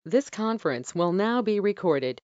This conference will now be recorded.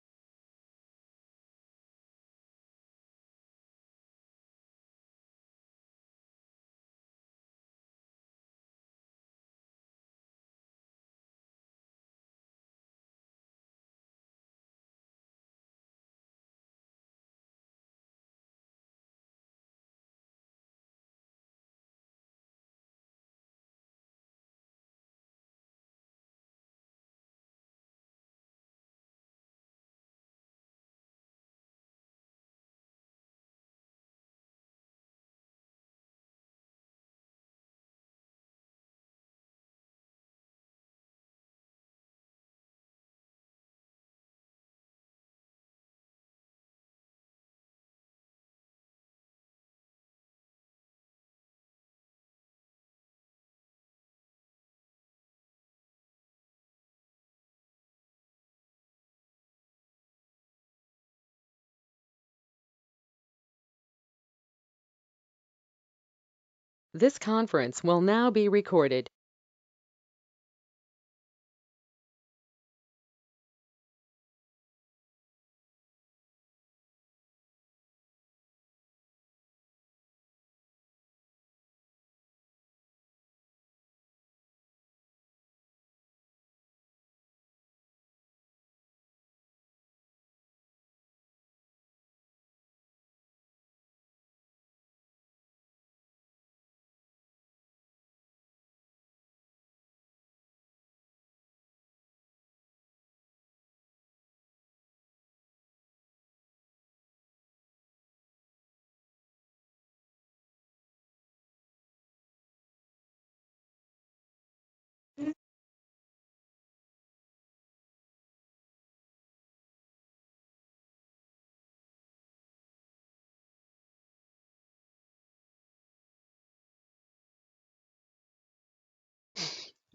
This conference will now be recorded.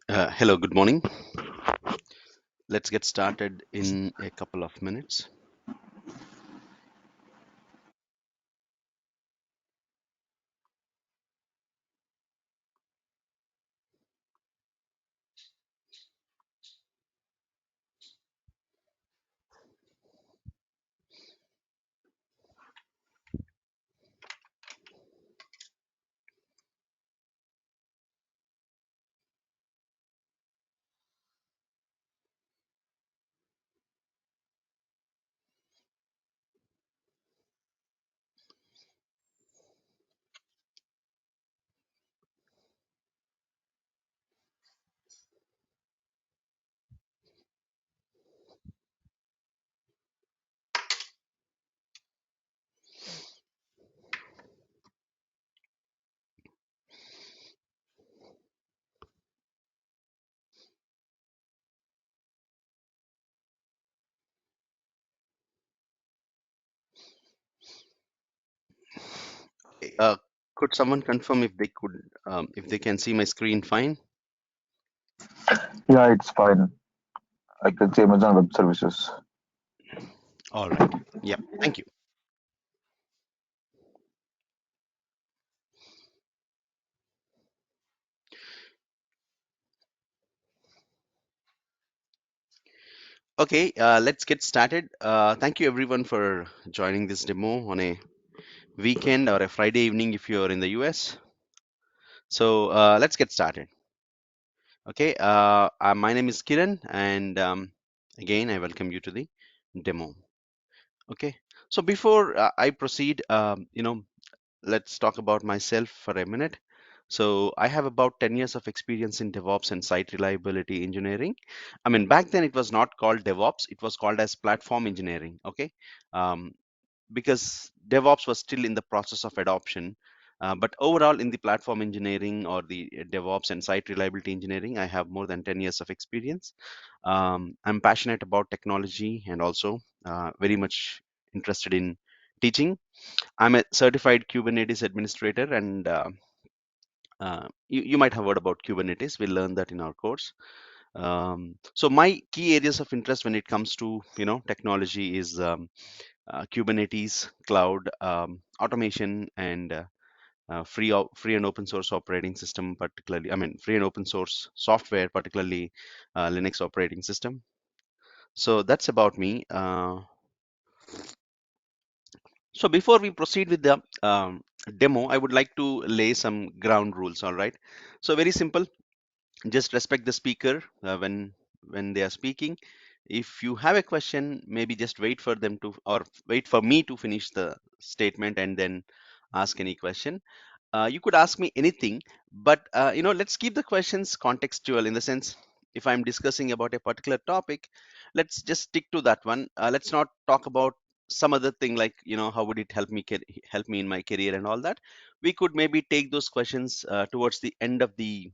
Hello, good morning. Let's get started in a couple of minutes. Uh, could someone confirm if they can see my screen fine? Yeah, it's fine. I can see Amazon Web Services. All right. Yeah, thank you. Okay, let's get started. Thank you everyone for joining this demo on a weekend or a Friday evening if you're in the US. So let's get started. Okay, my name is Kiran, and again, I welcome you to the demo. Okay, so before I proceed, let's talk about myself for a minute. So I have about 10 years of experience in DevOps and site reliability engineering. I mean, back then it was not called DevOps, it was called as platform engineering. Okay. Um, because DevOps was still in the process of adoption. But overall, in the platform engineering or the DevOps and site reliability engineering, I have more than 10 years of experience. I'm passionate about technology and also very much interested in teaching. I'm a certified Kubernetes administrator, and you might have heard about Kubernetes. We'll learn that in our course. So my key areas of interest when it comes to technology is Kubernetes, cloud, automation, and free and open source operating system, particularly. I mean, free and open source software, particularly Linux operating system. So that's about me. So before we proceed with the demo, I would like to lay some ground rules. All right. So very simple. Just respect the speaker when they are speaking. If you have a question, maybe just wait for them to, or wait for me to finish the statement and then ask any question. You could ask me anything, but let's keep the questions contextual, in the sense, if I'm discussing about a particular topic, let's just stick to that one. Let's not talk about some other thing, like, how would it help me in my career and all that. We could maybe take those questions towards the end of the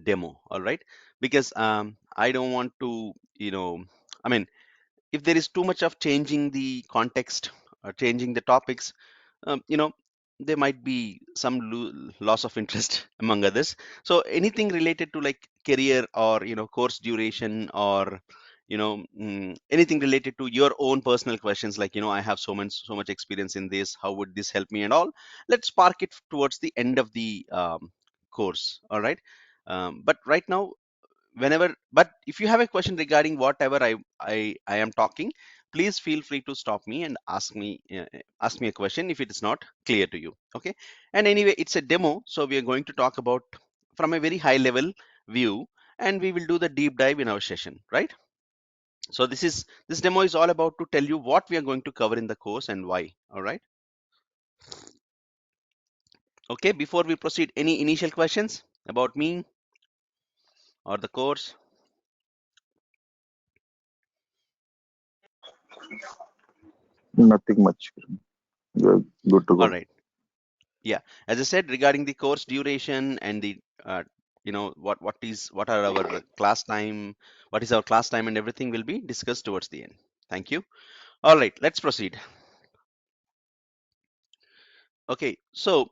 demo. All right, because I don't want to, I mean, if there is too much of changing the context or changing the topics, um, you know there might be some loss of interest among others. So anything related to, like, career, or course duration, or anything related to your own personal questions, like, I have so much experience in this, how would this help me and all, let's park it towards the end of the course. All right. But right now, but if you have a question regarding whatever I am talking, please feel free to stop me and ask me a question if it is not clear to you. Okay. And anyway, it's a demo, so we are going to talk about from a very high level view, and we will do the deep dive in our session, right? So this demo is all about to tell you what we are going to cover in the course and why. All right. Okay, before we proceed, any initial questions about me or the course? Nothing much. You're good to All go. right. Yeah, as I said, regarding the course duration and the what are our class time, what is our class time, and everything will be discussed towards the end. Thank you. All right, let's proceed. Okay, so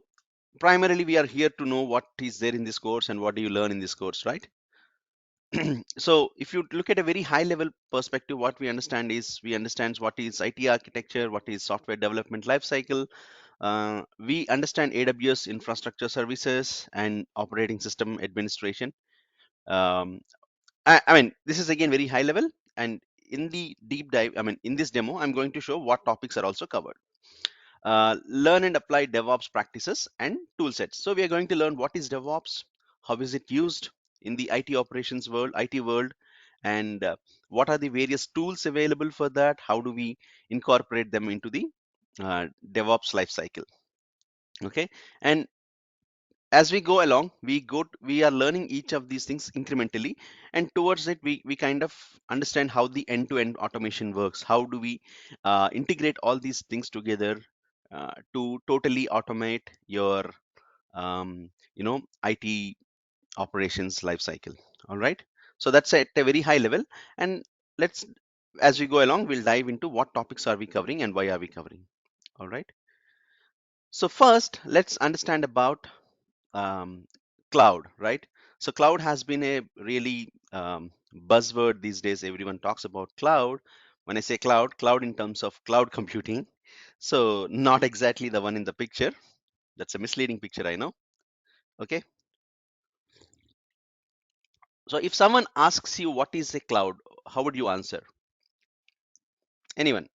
primarily we are here to know what is there in this course and what do you learn in this course, right? So if you look at a very high level perspective, what we understand is, we understand what is IT architecture, what is software development lifecycle. We understand AWS infrastructure services and operating system administration. Um, I mean, this is again very high level, and in the deep dive, I mean, in this demo, I'm going to show what topics are also covered. Learn and apply DevOps practices and tool sets. So we are going to learn what is DevOps, how is it used in the IT operations world, IT world, and what are the various tools available for that? How do we incorporate them into the DevOps lifecycle? Okay, and as we go along, we are learning each of these things incrementally, and towards it, we kind of understand how the end-to-end automation works. How do we integrate all these things together to totally automate your IT operations lifecycle. All right, so that's at a very high level, and let's, as we go along, we'll dive into what topics are we covering and why are we covering. All right, so first let's understand about um, cloud, right? So cloud has been a really buzzword these days. Everyone talks about cloud. When I say cloud, cloud in terms of cloud computing, so not exactly the one in the picture. That's a misleading picture, I know. Okay, so if someone asks you what is a cloud, how would you answer? Anyone?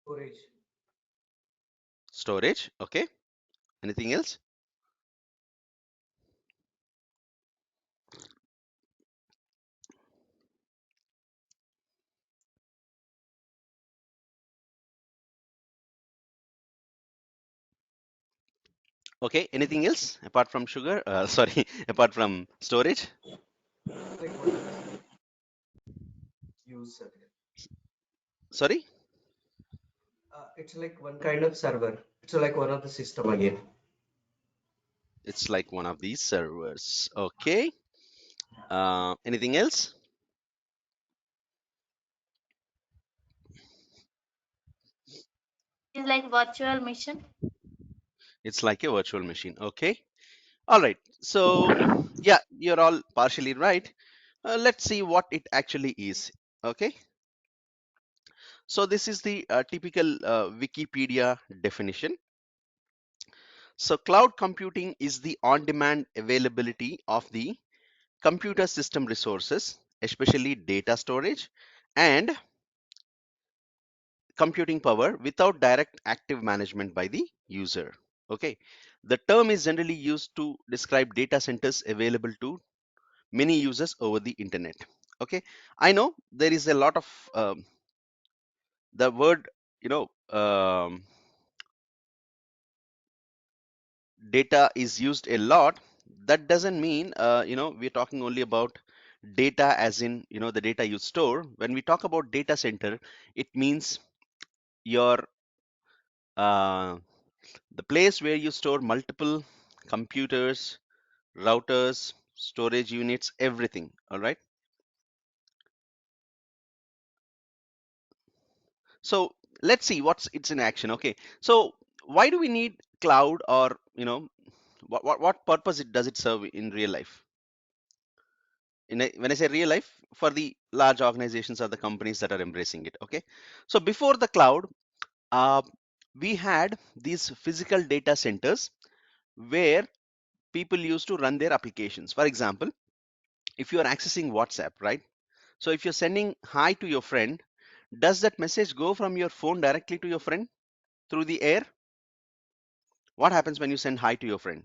Storage. Storage. Okay, anything else? Okay, anything else apart from sugar, sorry, apart from storage? Like one of the use server. Sorry. It's like one kind of server. It's like one of the system again. It's like one of these servers. Okay. Anything else? Is like virtual mission. It's like a virtual machine. Okay. All right. So, yeah, you're all partially right. Let's see what it actually is. Okay. So, this is the typical Wikipedia definition. So cloud computing is the on-demand availability of the computer system resources, especially data storage and computing power without direct active management by the user. Okay. The term is generally used to describe data centers available to many users over the internet. Okay. I know there is a lot of the word, you know, data is used a lot. That doesn't mean, we're talking only about data as in, the data you store. When we talk about data center, it means your uh, the place where you store multiple computers, routers, storage units, everything. All right. So let's see what's it's in action. Okay. So why do we need cloud, or what purpose it does it serve in real life? When I say real life, for the large organizations or the companies that are embracing it. Okay. So before the cloud, uh, we had these physical data centers where people used to run their applications. For example, if you are accessing WhatsApp, right? So if you're sending hi to your friend, does that message go from your phone directly to your friend through the air? What happens when you send hi to your friend?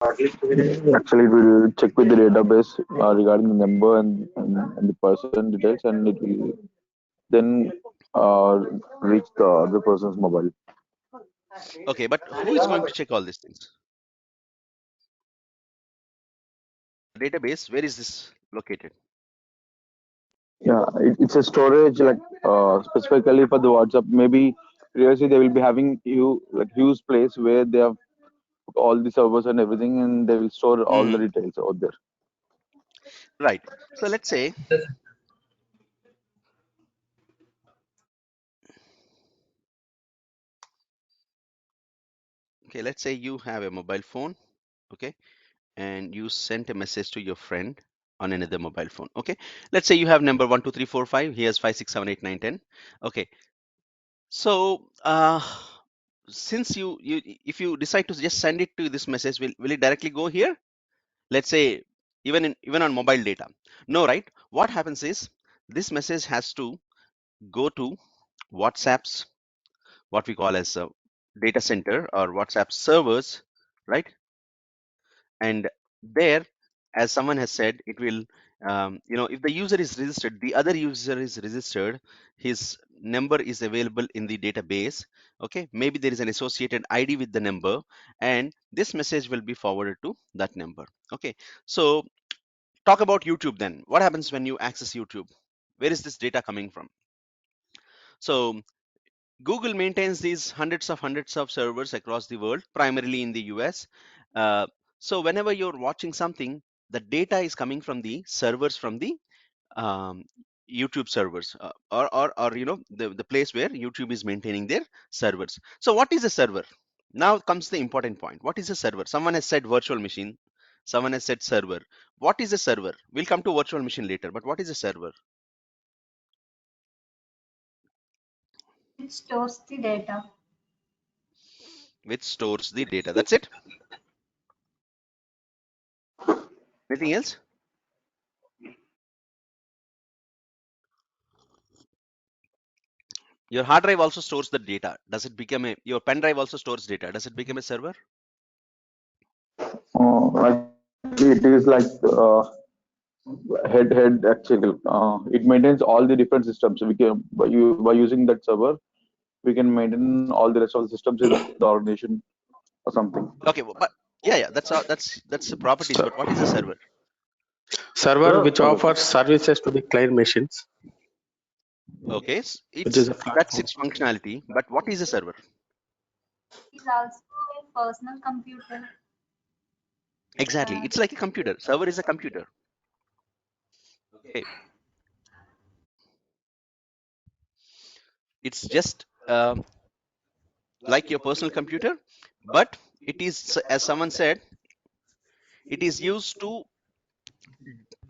Actually, it will check with the database regarding the number and the person details, and it will then reach the other person's mobile. Okay, but who is going to check all these things? Database, where is this located? Yeah, it's a storage like specifically for the WhatsApp. Maybe previously they will be having huge place where they have put all the servers and everything, and they will store all the Hmm. details out there. Right. So let's say, okay, let's say you have a mobile phone, okay, and you sent a message to your friend on another mobile phone. Okay, let's say you have number 1 2 3 4 5. He has 5 6 7 8 9 10. Okay, so since you if you decide to just send it to this message, will it directly go here? Let's say even on mobile data. No, right? What happens is this message has to go to WhatsApp's what we call as a data center or WhatsApp servers, right? And there, as someone has said, it will if the user is registered, the other user is registered, his number is available in the database. Okay, maybe there is an associated ID with the number, and this message will be forwarded to that number. Okay, so talk about YouTube then. What happens when you access YouTube? Where is this data coming from? So Google maintains these hundreds of servers across the world, primarily in the US. Uh, so whenever you're watching something, the data is coming from the servers from the um, YouTube servers, or the place where YouTube is maintaining their servers. So what is a server? Now comes the important point. What is a server? Someone has said virtual machine. Someone has said server. What is a server? We'll come to virtual machine later, but what is a server? It stores the data. Which stores the data. That's it. Anything else? Your hard drive also stores the data. Does it become your pen drive also stores data? Does it become a server? Actually, it is like head actually. It maintains all the different systems. We can by using that server, we can maintain all the rest of the systems in the organization or something. Okay, but yeah, that's the properties. Ser- But what is a server? Server which Server. offers services to the client machines, Okay, which is it's a that's platform. its functionality. But what is a server? It is also a personal computer. Exactly, Uh, it's like a computer. Server is a computer. Okay, it's just like your personal computer, but it is, as someone said, it is used to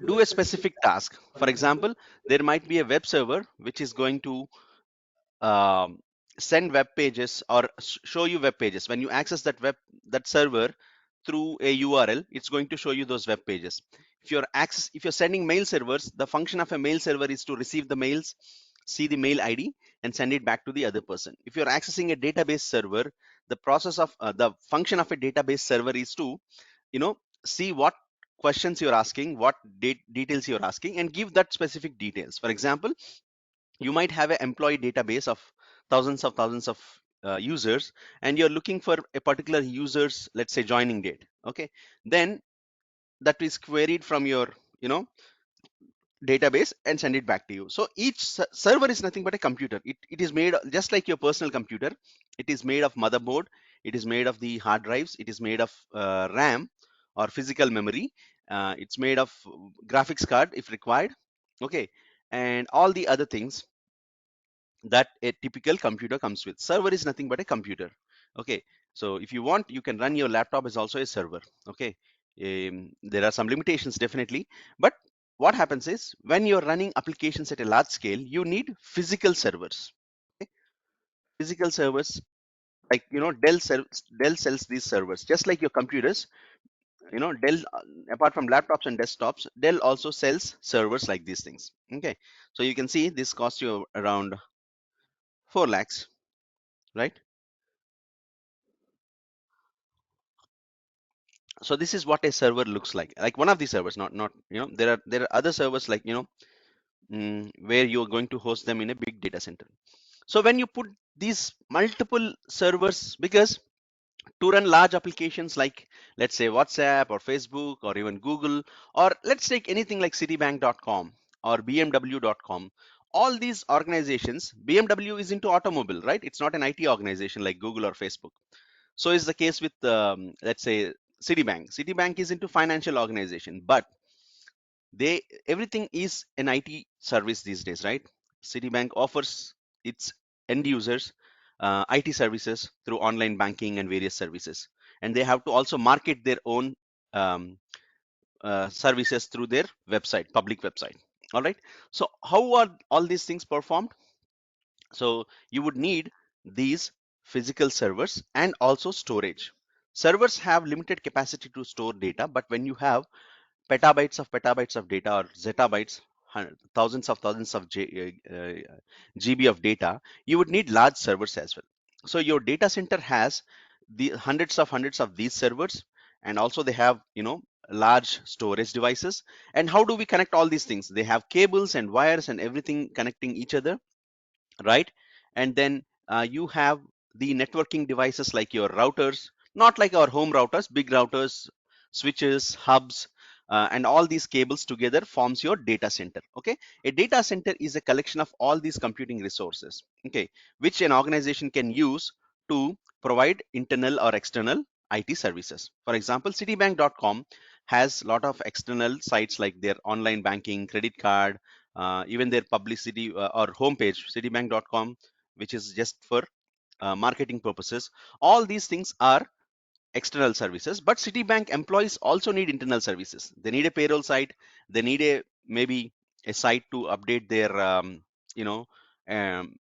do a specific task. For example, there might be a web server which is going to um, send web pages or show you web pages. When you access that server through a URL, it's going to show you those web pages. If you're sending mail servers, the function of a mail server is to receive the mails, see the mail ID, and send it back to the other person. If you're accessing a database server, the function of a database server is to, see what questions you're asking, what details you're asking, and give that specific details. For example, you might have an employee database of thousands of users, and you're looking for a particular user's, let's say, joining date. Okay, then that is queried from your, database and send it back to you. So each server is nothing but a computer. It is made just like your personal computer. It is made of motherboard, it is made of the hard drives, it is made of RAM or physical memory, it's made of graphics card if required. Okay, and all the other things that a typical computer comes with. Server is nothing but a computer. Okay, so if you want, you can run your laptop as also a server. Okay, there are some limitations definitely, but what happens is when you're running applications at a large scale, you need physical servers. Okay? Physical servers, like, Dell sells these servers just like your computers. Dell, apart from laptops and desktops, Dell also sells servers like these things. Okay, so you can see this costs you around 4 lakhs, right? So this is what a server looks like one of the servers, not there are other servers, like, where you're going to host them in a big data center. So when you put these multiple servers, because to run large applications like, let's say, WhatsApp or Facebook or even Google, or let's take anything like citibank.com or bmw.com, all these organizations, BMW is into automobile, right? It's not an IT organization like Google or Facebook. So is the case with, let's say, Citibank. Citibank is into financial organization, but everything is an IT service these days, right? Citibank offers its end users IT services through online banking and various services, and they have to also market their own um, services through their website, public website. All right. So how are all these things performed? So you would need these physical servers and also storage. Servers have limited capacity to store data, but when you have petabytes of data, or zettabytes, thousands of GB of data, you would need large servers as well. So your data center has the hundreds of these servers, and also they have, large storage devices. And how do we connect all these things? They have cables and wires and everything connecting each other, right? And then you have the networking devices like your routers, not like our home routers, big routers, switches, hubs, and all these cables together forms your data center. Okay, a data center is a collection of all these computing resources, okay, which an organization can use to provide internal or external IT services. For example, citibank.com has a lot of external sites like their online banking, credit card, even their publicity or homepage, citibank.com, which is just for marketing purposes. All these things are external services, but Citibank employees also need internal services. They need a payroll site. They need maybe a site to update their you know um,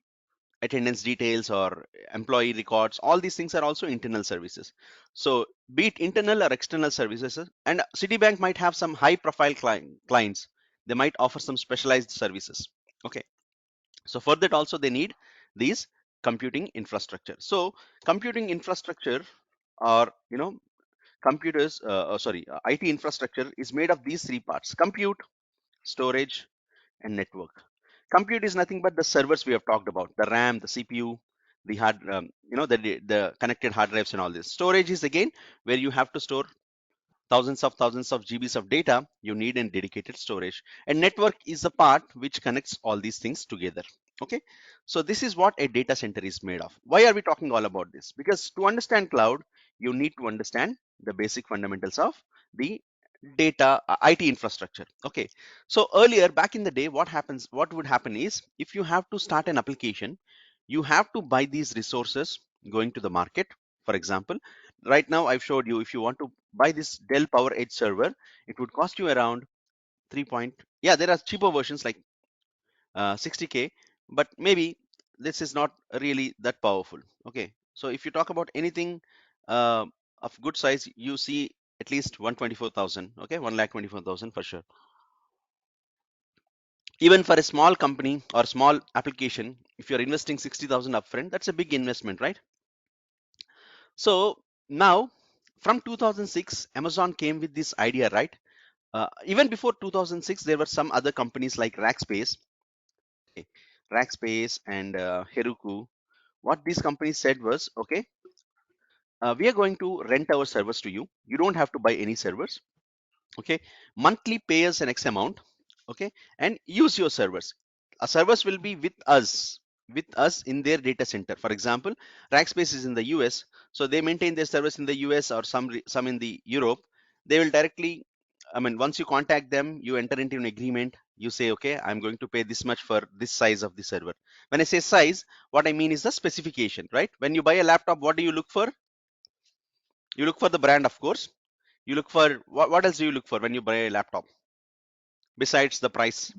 attendance details or employee records. All these things are also internal services. So be it internal or external services, and Citibank might have some high profile clients. They might offer some specialized services. Okay, so for that also they need these computing infrastructure. So computing infrastructure, or computers sorry IT infrastructure is made of these three parts: compute, storage, and network. Compute is nothing but the servers we have talked about: the RAM, the CPU, the hard the connected hard drives and all this. Storage is again where you have to store thousands of GBs of data. You need a dedicated storage. And network is the part which connects all these things together. Okay, so this is what a data center is made of. Why are we talking all about this? Because to understand cloud, you need to understand the basic fundamentals of the data IT infrastructure. Okay, so earlier back in the day, what would happen is, if you have to start an application, you have to buy these resources going to the market. For example, right now I've showed you, if you want to buy this Dell Power Edge server, it would cost you around 3 point, yeah, there are cheaper versions like 60K, but maybe this is not really that powerful. Okay, so if you talk about anything of good size, you see at least 124,000. Okay, 1,24,000 for sure. Even for a small company or small application, if you're investing 60,000 upfront, that's a big investment, right? So now, from 2006, Amazon came with this idea, right? Even before 2006, there were some other companies like Rackspace, okay, Rackspace and Heroku. What these companies said was, okay, we are going to rent our servers to you. You don't have to buy any servers. Okay, monthly pay us an X amount. Okay, and use your servers. Servers will be with us in their data center. For example, Rackspace is in the US, so they maintain their servers in the US or some in the Europe. They will directly, I mean, once you contact them, you enter into an agreement. You say, okay, I'm going to pay this much for this size of the server. When I say size, what I mean is the specification, right? When you buy a laptop, what do you look for? You look for the brand, of course. You look for what else do you look for when you buy a laptop besides the price?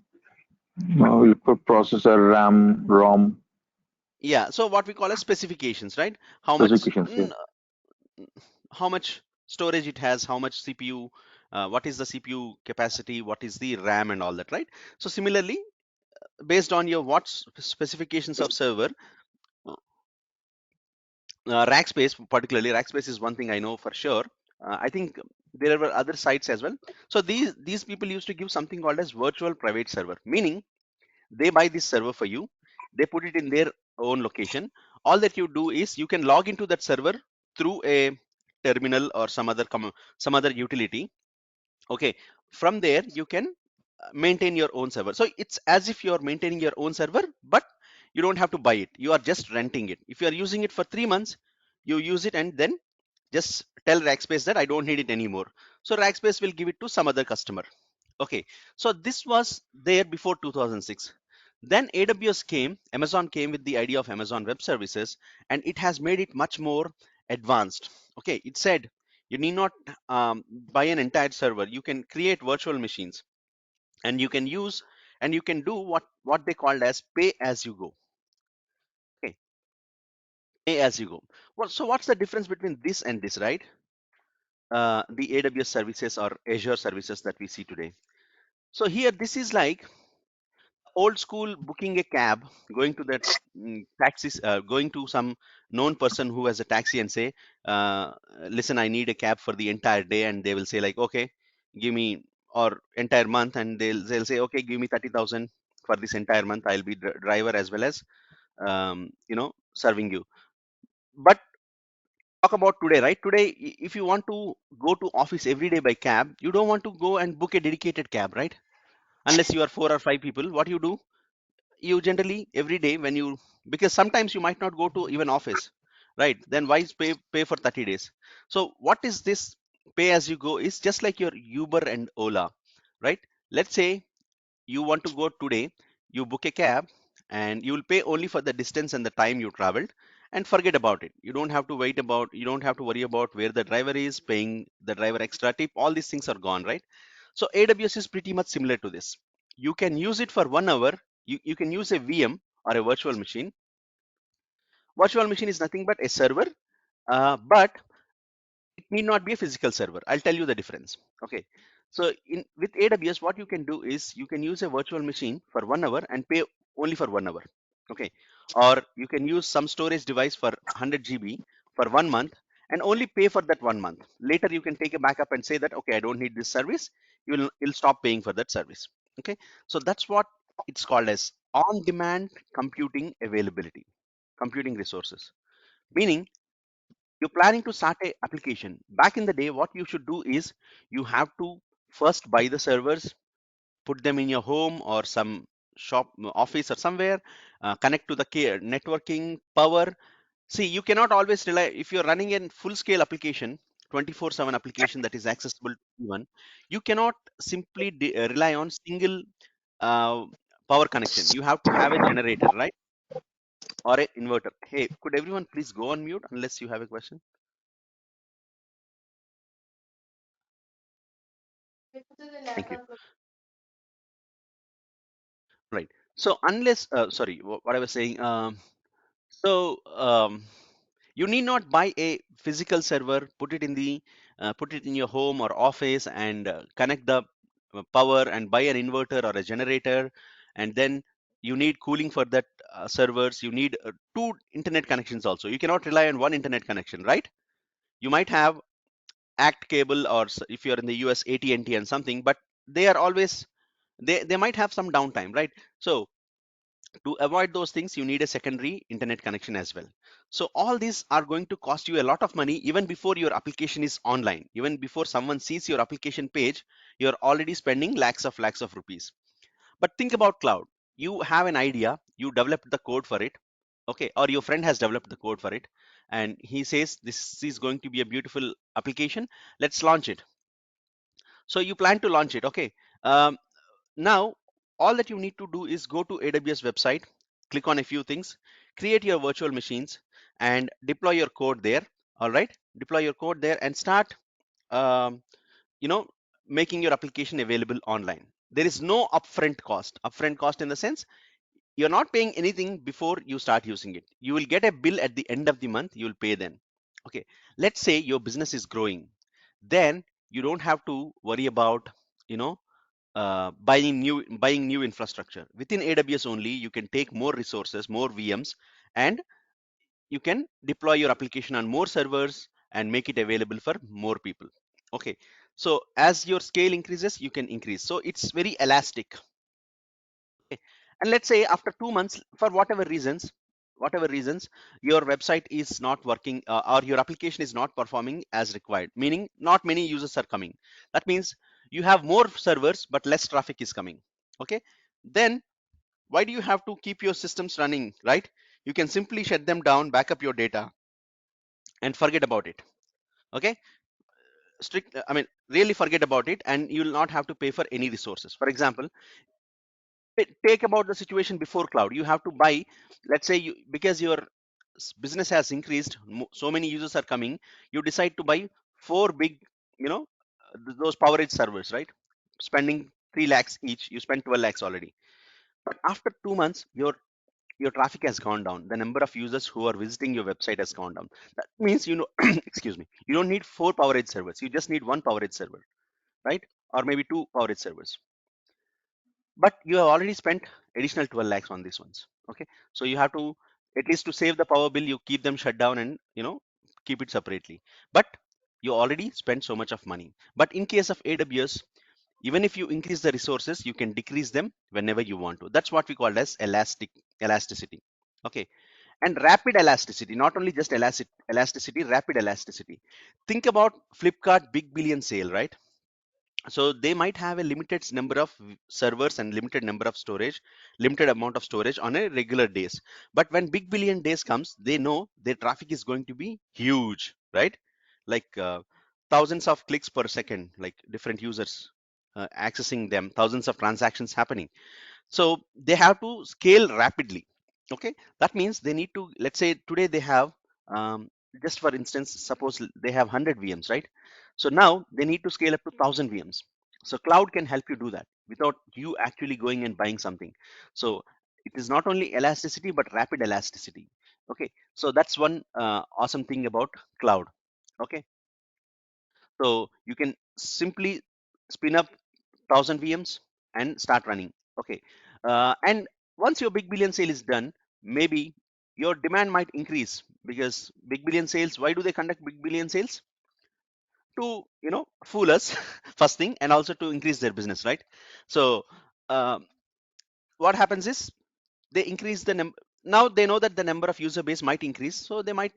We'll put processor, RAM, ROM, Yeah, so what we call as specifications, right? How much specifications. Yeah. how much storage it has, how much CPU, what is the CPU capacity, what is the RAM and all that, right? So similarly, based on your specifications of server, Rackspace, particularly Rackspace is one thing I know for sure. I think there were other sites as well. So these people used to give something called as virtual private server, meaning they buy this server for you, they put it in their own location. All that you do is you can log into that server through a terminal or some other utility. Okay, from there you can maintain your own server. So it's as if you're maintaining your own server, but you don't have to buy it, you are just renting it. If you are using it for 3 months, you use it and then just tell Rackspace that I don't need it anymore. So Rackspace will give it to some other customer. Okay, so this was there before 2006. Then AWS came, Amazon came with the idea of Amazon Web Services, and it has made it much more advanced. Okay, it said you need not buy an entire server. You can create virtual machines, and you can use and you can do what they called as pay as you go. Okay, pay as you go. Well, so what's the difference between this and this, right? The AWS services or Azure services that we see today. So here, this is like old school booking a cab, going to that taxis, going to some known person who has a taxi and say, listen, I need a cab for the entire day, and they will say like, okay, give me, or entire month, and they'll say, okay, give me 30,000 for this entire month. I'll be driver as well as serving you. But talk about today, right? Today, if you want to go to office every day by cab, you don't want to go and book a dedicated cab, right? Unless you are 4 or 5 people, what you do, you generally every day when you, because sometimes you might not go to even office, right? Then why pay for 30 days? So what is this pay as you go is just like your Uber and Ola, right? Let's say you want to go today, you book a cab, and you will pay only for the distance and the time you traveled, and forget about it. You don't have to worry about where the driver is, paying the driver extra tip. All these things are gone, right? So AWS is pretty much similar to this. You can use it for 1 hour. You can use a VM or a virtual machine. Virtual machine is nothing but a server, but it need not be a physical server. I'll tell you the difference. Okay. So in with AWS, what you can do is you can use a virtual machine for 1 hour and pay only for 1 hour. Okay. Or you can use some storage device for 100 GB for 1 month and only pay for that 1 month. Later, you can take a backup and say that, okay, I don't need this service. You'll stop paying for that service. Okay. So that's what it's called as on-demand computing availability, computing resources. Meaning you're planning to start a application. Back in the day, what you should do is you have to first buy the servers, put them in your home or some shop, office or somewhere, connect to the networking power. See, you cannot always rely, if you're running a full scale application, 24/7 application that is accessible to everyone, you cannot simply rely on single uh, power connection. You have to have a generator, right? Or a inverter. Hey, could everyone please go on mute unless you have a question? Thank you. Right. So unless, sorry, what I was saying. So you need not buy a physical server, put it in your home or office, and connect the power and buy an inverter or a generator, and then you need cooling for that servers. You need two internet connections also. You cannot rely on one internet connection, right? You might have ACT cable, or if you're in the US, AT&T and something, but they are always, they might have some downtime, right? So to avoid those things, you need a secondary internet connection as well. So all these are going to cost you a lot of money even before your application is online. Even before someone sees your application page, you're already spending lakhs of rupees. But think about cloud. You have an idea, you developed the code for it, okay, or your friend has developed the code for it, and he says this is going to be a beautiful application. Let's launch it. So you plan to launch it, okay. Now, all that you need to do is go to AWS website, click on a few things, create your virtual machines, and deploy your code there. All right, deploy your code there and start, um, you know, making your application available online. There is no upfront cost. Upfront cost in the sense you're not paying anything before you start using it. You will get a bill at the end of the month. You will pay then. Okay. Let's say your business is growing, then you don't have to worry about, you know, buying new infrastructure. Within AWS only, you can take more resources, more VMs, and you can deploy your application on more servers and make it available for more people. Okay, so as your scale increases, you can increase. So it's very elastic. Okay. And let's say after 2 months, for whatever reasons, your website is not working, or your application is not performing as required, meaning not many users are coming. That means you have more servers but less traffic is coming. Okay, then why do you have to keep your systems running, right? You can simply shut them down, back up your data, and forget about it. Okay, I mean, really forget about it, and you will not have to pay for any resources. For example, take about the situation before cloud. You have to buy, let's say, because your business has increased, so many users are coming, you decide to buy four big, you know, those PowerEdge servers, right? Spending 3 lakhs each, you spend 12 lakhs already. But after 2 months, your traffic has gone down. The number of users who are visiting your website has gone down. That means, excuse me, you don't need four PowerEdge servers. You just need one PowerEdge server, right? Or maybe two PowerEdge servers. But you have already spent additional 12 lakhs on these ones. Okay, so you have to, at least to save the power bill, you keep them shut down and keep it separately. But you already spent so much of money. But in case of AWS, even if you increase the resources, you can decrease them whenever you want to. That's what we call as elasticity. Okay, and rapid elasticity, not only just elasticity, rapid elasticity. Think about Flipkart big billion sale, right? So they might have a limited number of servers and limited number of storage, limited amount of storage on a regular days. But when big billion days comes, they know their traffic is going to be huge, right? Like thousands of clicks per second, like different users accessing them, thousands of transactions happening. So they have to scale rapidly. Okay, that means they need to, let's say today they have, um, just for instance, suppose they have 100 VMs, right? So now they need to scale up to 1000 VMs. So cloud can help you do that without you actually going and buying something. So it is not only elasticity but rapid elasticity. Okay, so that's one awesome thing about cloud. Okay, so you can simply spin up 1000 VMs and start running. Okay, and once your big billion sale is done, maybe your demand might increase, because big billion sales, why do they conduct big billion sales? To fool us first thing, and also to increase their business, right? So um, what happens is they increase the number. Now they know that the number of user base might increase, so they might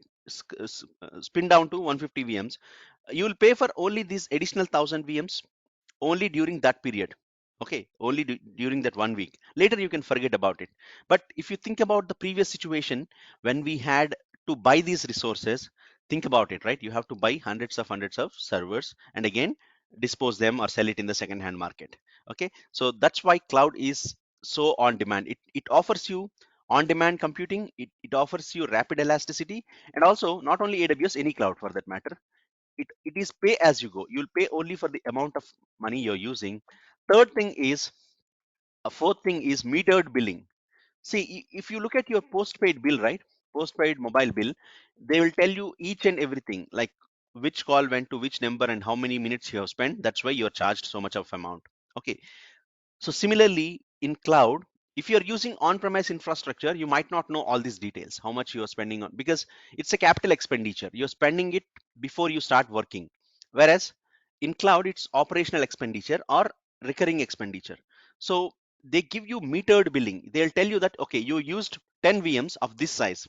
spin down to 150 VMs. You will pay for only these additional 1000 VMs only during that period. Okay, only during that 1 week. Later you can forget about it. But if you think about the previous situation, when we had to buy these resources, think about it, right? You have to buy hundreds of servers and again dispose them or sell it in the second hand market. Okay, so that's why cloud is so on demand. It offers you on demand computing, it offers you rapid elasticity, and also not only AWS, any cloud for that matter, it is pay as you go. You'll pay only for the amount of money you're using. Third thing is A fourth thing is metered billing. See, if you look at your postpaid bill, right? Postpaid mobile bill, they will tell you each and everything, like which call went to which number and how many minutes you have spent. That's why you're charged so much of amount. Okay. So similarly, in cloud, if you're using on-premise infrastructure, you might not know all these details, how much you're spending on, because it's a capital expenditure. You're spending it before you start working. Whereas in cloud, it's operational expenditure or recurring expenditure. So they give you metered billing. They'll tell you that, okay, you used 10 VMs of this size,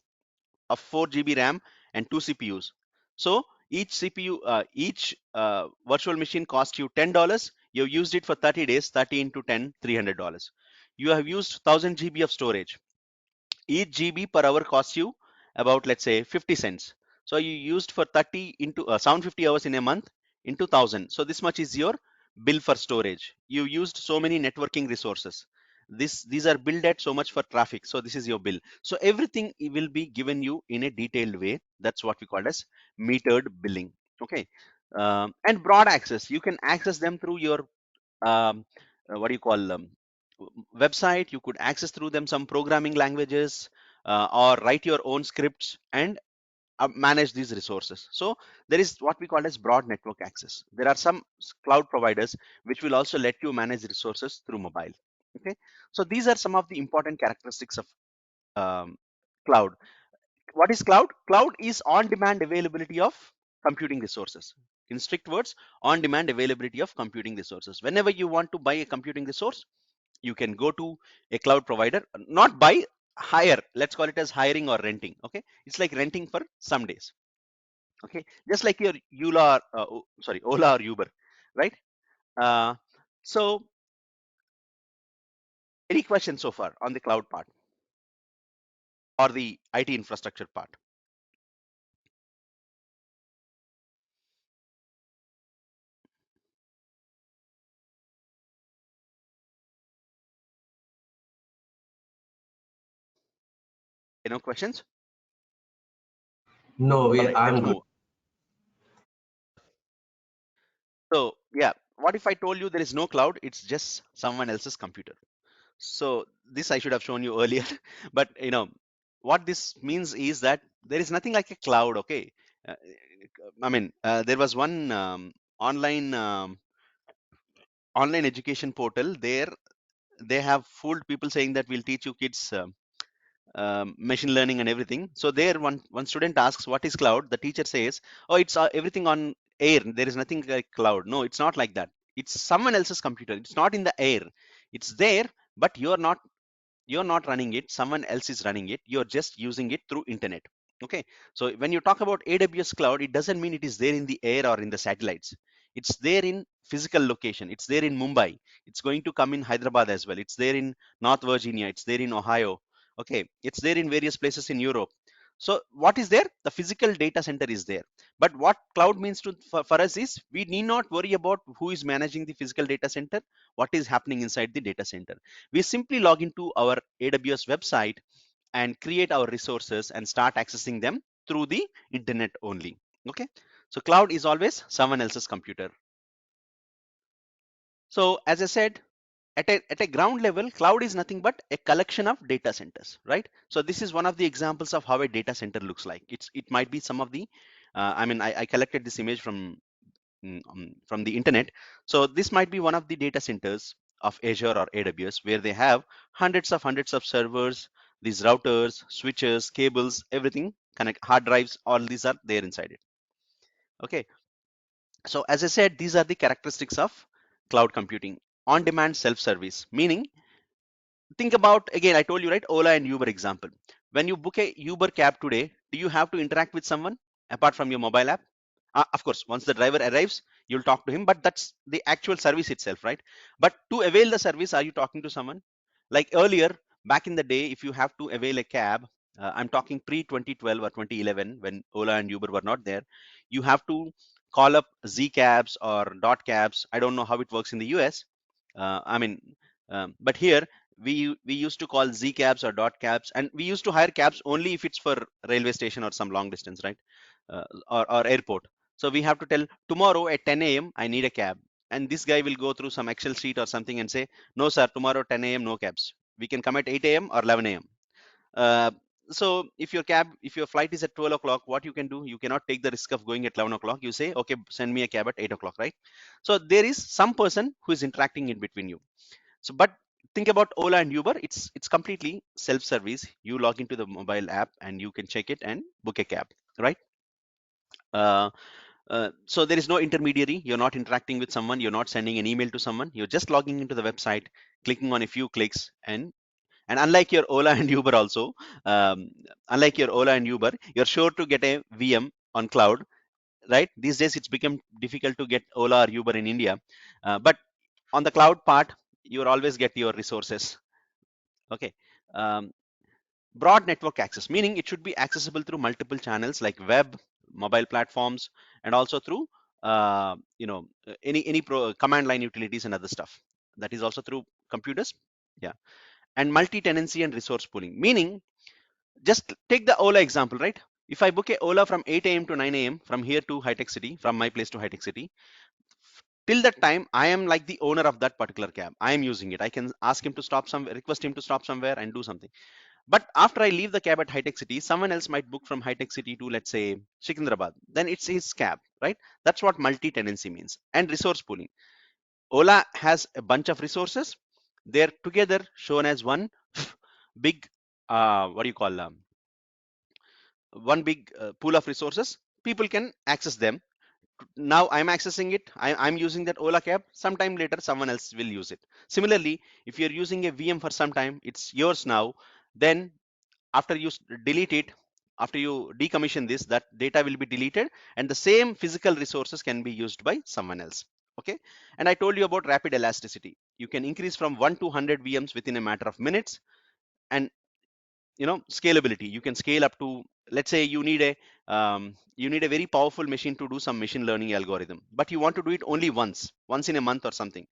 of 4 GB RAM and 2 CPUs. So each CPU, each virtual machine cost you $10. You have used it for 30 days, 30 into 10, $300. You have used 1000 GB of storage. Each GB per hour costs you about, let's say, 50 cents. So you used for 30 into 750 hours in a month into 1000. So this much is your bill for storage. You used so many networking resources. These are billed at so much for traffic. So this is your bill. So everything will be given you in a detailed way. That's what we call as metered billing. Okay. And broad access. You can access them through your what do you call website. You could access through them some programming languages, or write your own scripts and manage these resources. So there is what we call as broad network access. There are some cloud providers which will also let you manage resources through mobile. Okay, so these are some of the important characteristics of cloud. What is cloud? Cloud is on demand availability of computing resources. In strict words, on demand availability of computing resources. Whenever you want to buy a computing resource, you can go to a cloud provider, not buy, hire. Let's call it as hiring or renting. Okay, it's like renting for some days. Okay, just like your Ola or Uber, right? uh, so any questions so far on the cloud part or the IT infrastructure part? No questions? No, All right, let's I'm good. move. So yeah, what if I told you there is no cloud, it's just someone else's computer? So this I should have shown you earlier, but what this means is that there is nothing like a cloud. Okay, uh, I mean, there was one online education portal. There they have fooled people saying that we'll teach you kids machine learning and everything. So there, one student asks, "What is cloud?" The teacher says, "Oh, it's everything on air. There is nothing like cloud." No, it's not like that. It's someone else's computer. It's not in the air. It's there, but you're not running it. Someone else is running it. You're just using it through internet. Okay, so when you talk about AWS cloud, it doesn't mean it is there in the air or in the satellites. It's there in physical location. It's there in Mumbai. It's going to come in Hyderabad as well. It's there in North Virginia. It's there in Ohio. Okay, it's there in various places in Europe. So what is there? The physical data center is there. But what cloud means for us is, we need not worry about who is managing the physical data center, what is happening inside the data center. We simply log into our AWS website and create our resources and start accessing them through the internet only. Okay, so cloud is always someone else's computer. So as I said, at a ground level, cloud is nothing but a collection of data centers, right? So this is one of the examples of how a data center looks like. It might be some of the I collected this image from the internet. So this might be one of the data centers of Azure or AWS, where they have hundreds of servers, these routers, switches, cables, everything, connect, hard drives, all these are there inside it. Okay, so as I said, these are the characteristics of cloud computing. On demand self-service, meaning, think about, again, I told you, right, Ola and Uber example. When you book a Uber cab today, do you have to interact with someone apart from your mobile app? Of course, once the driver arrives, you'll talk to him, but that's the actual service itself, right? But to avail the service, are you talking to someone? Like earlier, back in the day, if you have to avail a cab, I'm talking pre 2012 or 2011, when Ola and Uber were not there, you have to call up Z cabs or dot cabs. I don't know how it works in the US. I mean, but here we used to call Z cabs or dot cabs, and we used to hire cabs only if it's for railway station or some long distance, right? Or airport. So we have to tell, tomorrow at 10 a.m. I need a cab. and this guy will go through some Excel sheet or something and say, no sir, tomorrow 10 a.m. no cabs. We can come at 8 a.m. or 11 a.m. So if your flight is at 12 o'clock, what you can do, you cannot take the risk of going at 11 o'clock. You say, okay, send me a cab at 8 o'clock, right? So there is some person who is interacting in between you. So, but think about Ola and Uber. It's completely self-service. You log into the mobile app and you can check it and book a cab, right? So there is no intermediary. You're not interacting with someone. You're not sending an email to someone. You're just logging into the website, clicking on a few clicks, and unlike your Ola and Uber also, um, unlike your Ola and Uber, you're sure to get a VM on cloud, right? These days it's become difficult to get Ola or Uber in India, but on the cloud part, you'll always get your resources. Okay. Um, Broad network access, meaning it should be accessible through multiple channels like web, mobile platforms, and also through any command line utilities and other stuff. That is also through computers. Yeah. And multi-tenancy and resource pooling, meaning just take the Ola example, right? If I book a Ola from 8 a.m. to 9 a.m. from here to High Tech City, from my place to High Tech City, till that time I am like the owner of that particular cab. I am using it. I can ask him to stop somewhere, request him to stop somewhere and do something. But after I leave the cab at High Tech City, someone else might book from High Tech City to, let's say, Secunderabad. Then it's his cab, right? That's what multi-tenancy means. And resource pooling. Ola has a bunch of resources. They're together shown as one big, what do you call one big pool of resources. People can access them. Now I'm accessing it. I'm using that Ola cab. Sometime later, someone else will use it. Similarly, if you're using a VM for some time, it's yours now. Then after you delete it, after you decommission this, that data will be deleted and the same physical resources can be used by someone else. Okay. And I told you about rapid elasticity. You can increase from 1 to 100 VMs within a matter of minutes. And scalability, you can scale up to, let's say you need a very powerful machine to do some machine learning algorithm, but you want to do it only once in a month or something.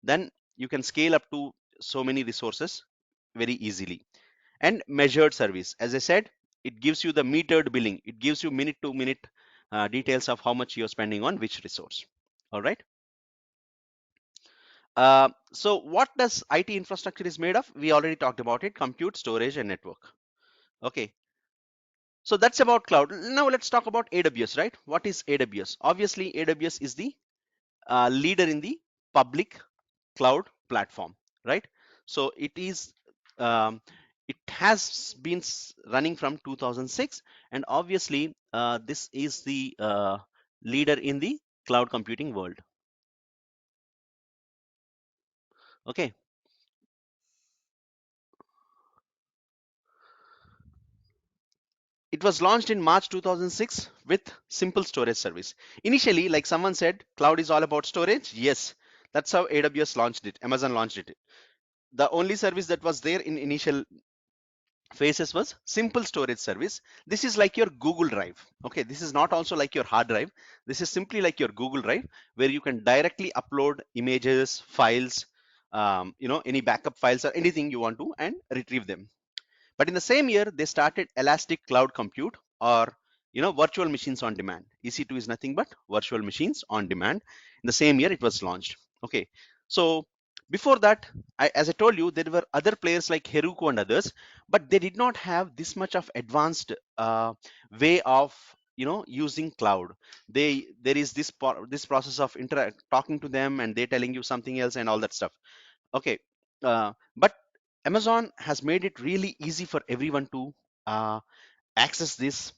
Then you can scale up to so many resources very easily. And measured service, as I said, it gives you the metered billing. It gives you minute to minute details of how much you're spending on which resource. All right. So what does IT infrastructure is made of? We already talked about it: compute, storage, and network. Okay. So that's about cloud. Now let's talk about AWS, right? What is AWS? Obviously, AWS is the leader in the public cloud platform, right? So it has been running from 2006, and obviously this is the leader in the cloud computing world. Okay. It was launched in March 2006 with simple storage service. Initially, like someone said, cloud is all about storage. Yes, that's how AWS launched it. Amazon launched it. The only service that was there in initial phases was simple storage service. This is like your Google Drive. Okay, this is not also like your hard drive. This is simply like your Google Drive, where you can directly upload images, files, any backup files or anything you want to, and retrieve them. But in the same year, they started Elastic Cloud Compute, or virtual machines on demand. EC2 is nothing but virtual machines on demand. In the same year, it was launched. Okay, so before that, as I told you, there were other players like Heroku and others, but they did not have this much of advanced way of using cloud. There is this process of talking to them, and they telling you something else and all that stuff. Okay, but Amazon has made it really easy for everyone to uh, access this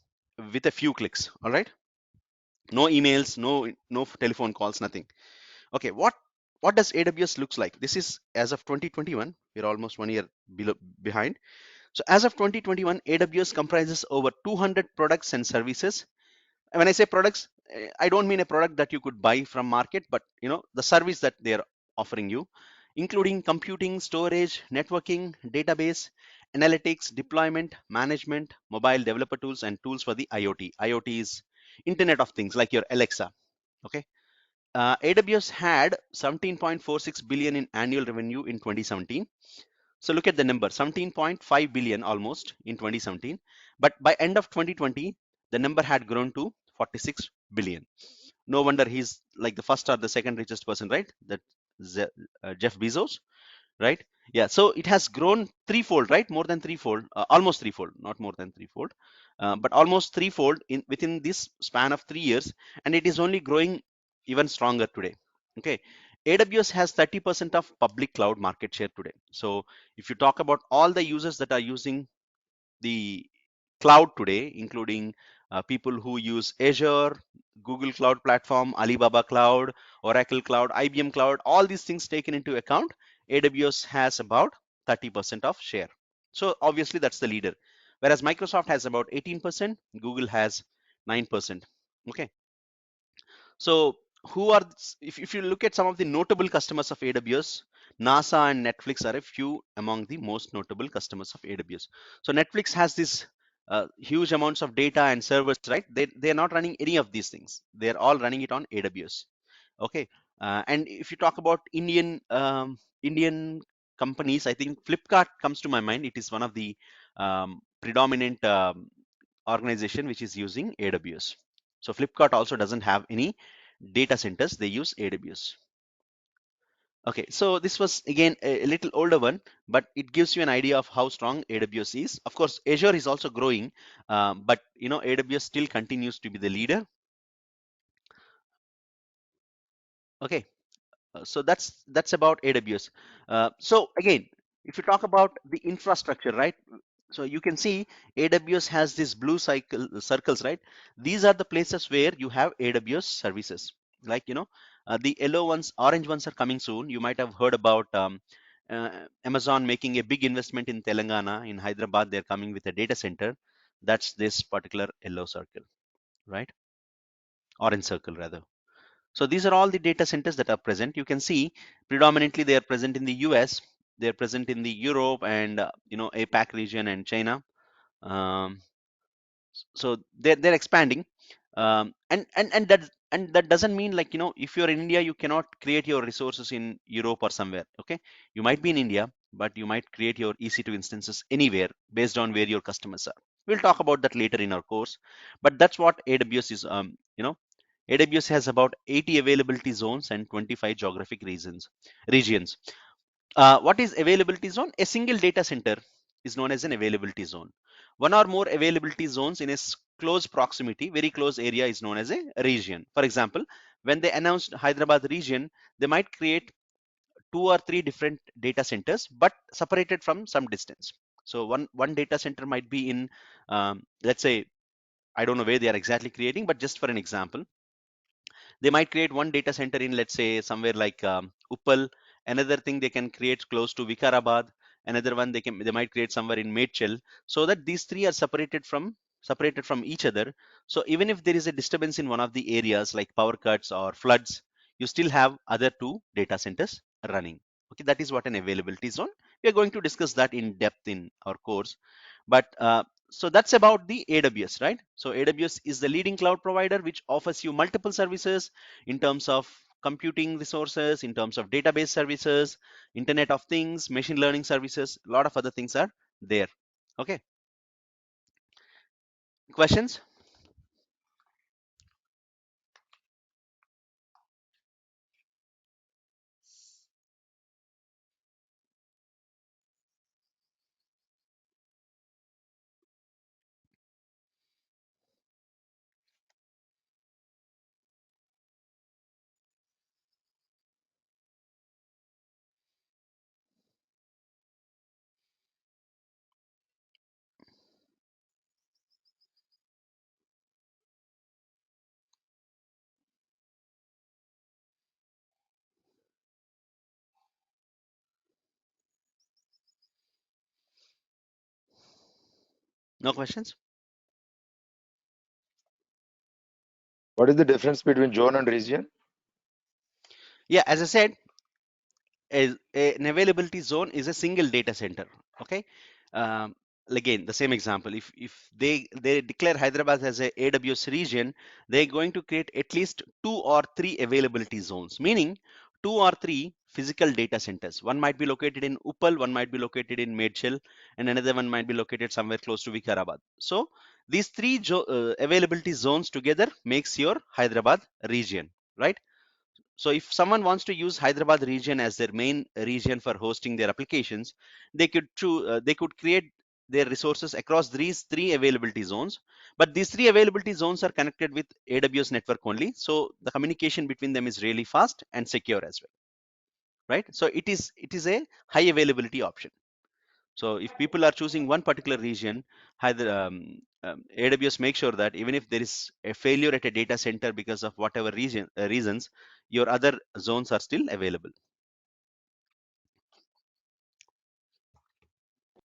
with a few clicks. All right, no emails, no telephone calls, nothing. Okay, what does AWS looks like? This is as of 2021. We're almost 1 year behind. So as of 2021, AWS comprises over 200 products and services. And when I say products, I don't mean a product that you could buy from market, but the service that they're offering you, including computing, storage, networking, database, analytics, deployment, management, mobile developer tools, and tools for the IoT. IoT is Internet of Things, like your Alexa. Okay. AWS had 17.46 billion in annual revenue in 2017. So look at the number, 17.5 billion almost in 2017. But by end of 2020, the number had grown to 46 billion. No wonder he's like the first or the second richest person, right? That Jeff Bezos, right? Yeah, so it has grown threefold, right? More than threefold, almost threefold, not more than threefold, but almost threefold in within this span of 3 years, and it is only growing even stronger today. Okay, AWS has 30% of public cloud market share today. So if you talk about all the users that are using the cloud today, including people who use Azure, Google Cloud Platform, Alibaba Cloud, Oracle Cloud, IBM Cloud, all these things taken into account, AWS has about 30% of share. So obviously that's the leader. Whereas Microsoft has about 18%, Google has 9%. Okay. So who are, if you look at some of the notable customers of AWS, NASA and Netflix are a few among the most notable customers of AWS. So Netflix has this huge amounts of data and servers, right? They're not running any of these things. They're all running it on AWS. Okay. And if you talk about Indian companies, I think Flipkart comes to my mind. It is one of the predominant organization which is using AWS. So Flipkart also doesn't have any data centers, they use AWS. Okay, so this was again a little older one, but it gives you an idea of how strong AWS is. Of course, Azure is also growing, but you know AWS still continues to be the leader. Okay, so that's about AWS. So again, if you talk about the infrastructure, right? So you can see AWS has these blue circles, right? These are the places where you have AWS services. Like the yellow ones, orange ones are coming soon. You might have heard about Amazon making a big investment in Telangana, in Hyderabad. They're coming with a data center. That's this particular yellow circle, right? Orange circle rather. So these are all the data centers that are present. You can see predominantly they are present in the US, they are present in the Europe and APAC region and China. Um, so they're expanding, and that doesn't mean like if you're in India you cannot create your resources in Europe or somewhere. Okay, you might be in India, but you might create your EC2 instances anywhere based on where your customers are. We'll talk about that later in our course, but that's what AWS is. AWS has about 80 availability zones and 25 geographic regions. What is availability zone? A single data center is known as an availability zone. One or more availability zones in a close proximity, very close area, is known as a region. For example, when they announced Hyderabad region, they might create 2 or 3 different data centers, but separated from some distance. So one data center might be in, let's say, I don't know where they are exactly creating, but just for an example, they might create one data center in, let's say, somewhere like Uppal. Another thing they can create close to Vikarabad. Another one they might create somewhere in Medchel, so that these three are separated from each other. So even if there is a disturbance in one of the areas like power cuts or floods, you still have other two data centers running. Okay, that is what an availability zone. We are going to discuss that in depth in our course, but so that's about the AWS, right? So AWS is the leading cloud provider which offers you multiple services in terms of computing resources, in terms of database services, Internet of Things, machine learning services. A lot of other things are there. Okay, questions? No questions? What is the difference between zone and region? Yeah, as I said, an availability zone is a single data center. Okay, um, again the same example, if they declare Hyderabad as a AWS region, they're going to create at least 2 or 3 availability zones, meaning 2 or 3 physical data centers. One might be located in Uppal, one might be located in Medchil, and another one might be located somewhere close to Vikarabad. So these three availability zones together makes your Hyderabad region, right? So if someone wants to use Hyderabad region as their main region for hosting their applications, they could create their resources across these three availability zones. But these three availability zones are connected with AWS network only, so the communication between them is really fast and secure as well, right? So it is a high availability option. So if people are choosing one particular region, either AWS make sure that even if there is a failure at a data center because of whatever reasons, your other zones are still available.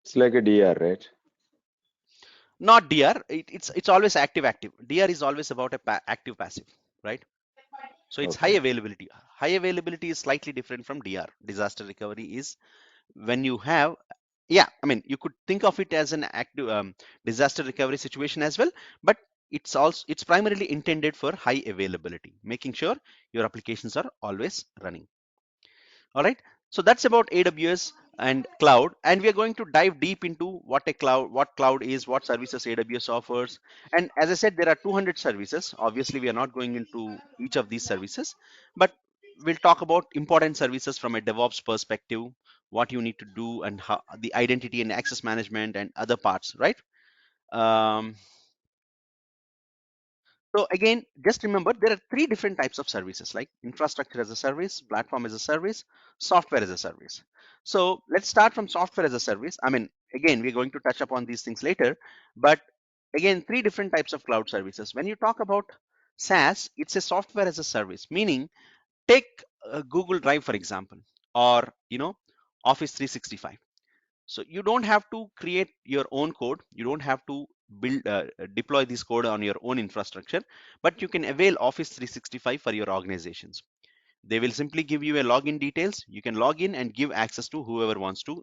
It's like a DR, right? Not DR. It's always active. DR is always about a active passive, right? So it's high Okay. availability. High availability is slightly different from DR. Disaster recovery is when you have, yeah, I mean, you could think of it as an active disaster recovery situation as well, but it's primarily intended for high availability, making sure your applications are always running. All right, so that's about AWS and cloud, and we are going to dive deep into what cloud is, what services AWS offers. And as I said, there are 200 services. Obviously we are not going into each of these services, but we'll talk about important services from a DevOps perspective, what you need to do, and how the identity and access management and other parts, right? um, so again, just remember there are three different types of services, like infrastructure as a service, platform as a service, software as a service. So let's start from software as a service. I mean, again, we're going to touch upon these things later, but again, three different types of cloud services. When you talk about SaaS, it's a software as a service, meaning take Google Drive, for example, or Office 365. So you don't have to create your own code. You don't have to deploy this code on your own infrastructure, but you can avail Office 365 for your organizations. They will simply give you a login details. You can log in and give access to whoever wants to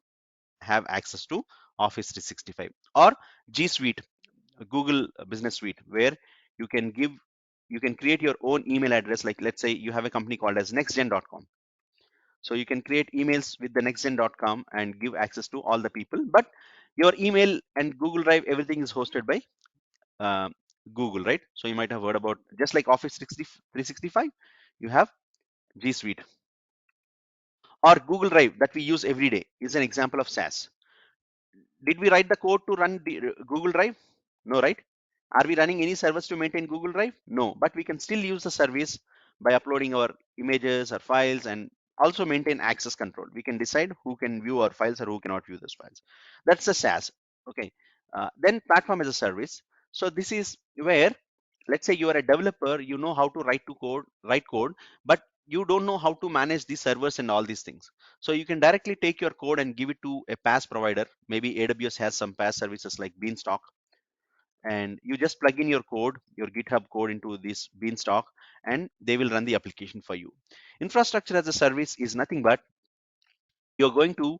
have access to Office 365, or G Suite, Google Business Suite, where you can give you can create your own email address. Like, let's say you have a company called as nextgen.com, so you can create emails with the nextgen.com and give access to all the people. But your email and Google Drive, everything is hosted by uh, Google, right? So you might have heard about, just like Office 365, you have G Suite, or Google Drive that we use every day is an example of SaaS. Did we write the code to run the Google Drive? No, right? Are we running any servers to maintain Google Drive? No, but we can still use the service by uploading our images or files, and also maintain access control. We can decide who can view our files or who cannot view those files. That's the SaaS. Okay. Then platform as a service. So this is where, let's say you are a developer, you know how to write code, but you don't know how to manage the servers and all these things. So you can directly take your code and give it to a PaaS provider. Maybe AWS has some PaaS services like Beanstalk, and you just plug in your code, your GitHub code, into this Beanstalk, and they will run the application for you. Infrastructure as a service is nothing but you're going to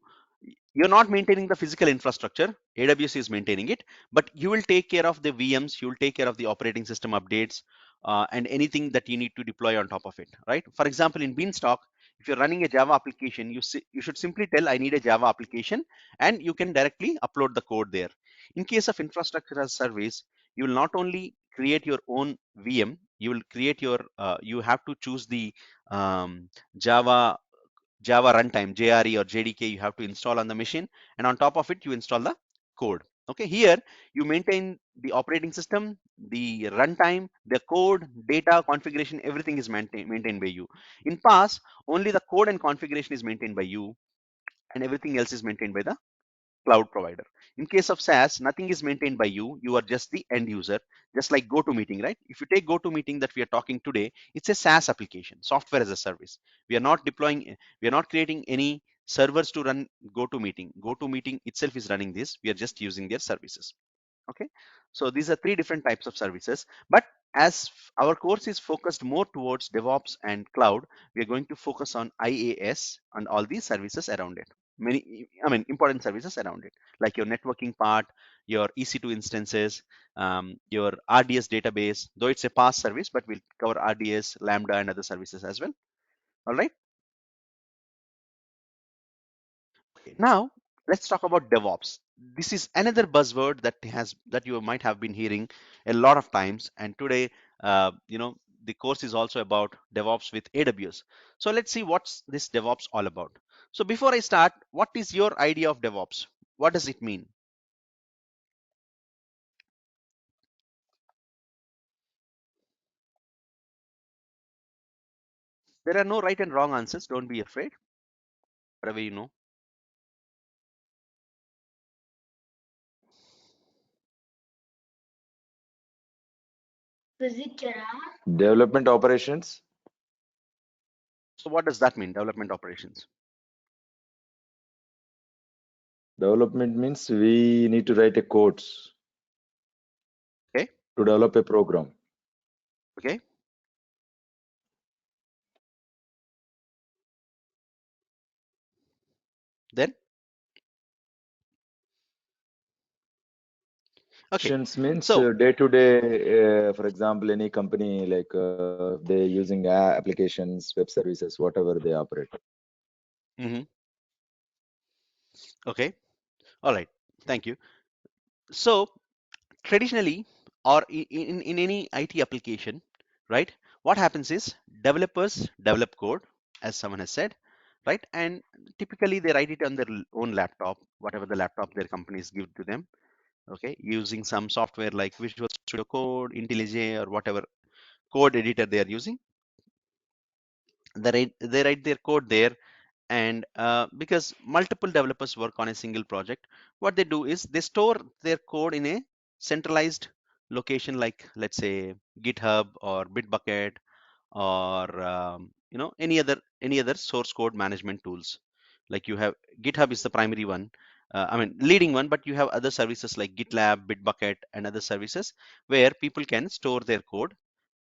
you're not maintaining the physical infrastructure. AWS is maintaining it, but you will take care of the VMs, you will take care of the operating system updates, and anything that you need to deploy on top of it, right? For example, in Beanstalk, if you're running a Java application, you should simply tell, I need a Java application, and you can directly upload the code there. In case of infrastructure as a service, you will not only create your own VM, you have to choose the Java runtime, JRE or JDK, you have to install on the machine, and on top of it, you install the code. Okay, here you maintain the operating system, the runtime, the code, data, configuration, everything is maintained by you. In PaaS, only the code and configuration is maintained by you, and everything else is maintained by the cloud provider. In case of SaaS, nothing is maintained by you. You are just the end user, just like GoToMeeting, right? If you take GoToMeeting that we are talking today, it's a SaaS application, software as a service. We are not creating any servers to run GoToMeeting. GoToMeeting itself is running this. We are just using their services. Okay, so these are three different types of services, but as our course is focused more towards DevOps and cloud, we are going to focus on IaaS and all these services around it. Important services around it, like your networking part, your EC2 instances, your RDS database, though it's a PaaS service, but we'll cover RDS, Lambda, and other services as well. All right. Now let's talk about DevOps. This is another buzzword that you might have been hearing a lot of times. And today, the course is also about DevOps with AWS. So let's see what's this DevOps all about. So before I start, what is your idea of DevOps? What does it mean? There are no right and wrong answers. Don't be afraid. Whatever you know. Development operations. So what does that mean? Development operations. Development means we need to write a codes Okay. to develop a program. Okay. Then. Okay. Operations means So. day to day. For example, any company like they using applications, web services, whatever they operate. Okay. All right. Thank you. So traditionally, or in any IT application, right, what happens is developers develop code, as someone has said, right, and typically they write it on their own laptop, whatever the laptop their companies give to them, okay, using some software like Visual Studio Code, IntelliJ, or whatever code editor they are using. They write their code there, and because multiple developers work on a single project, what they do is they store their code in a centralized location, like let's say GitHub or Bitbucket, or any other source code management tools. Like you have GitHub is the primary one, I mean leading one, but you have other services like GitLab, Bitbucket, and other services where people can store their code.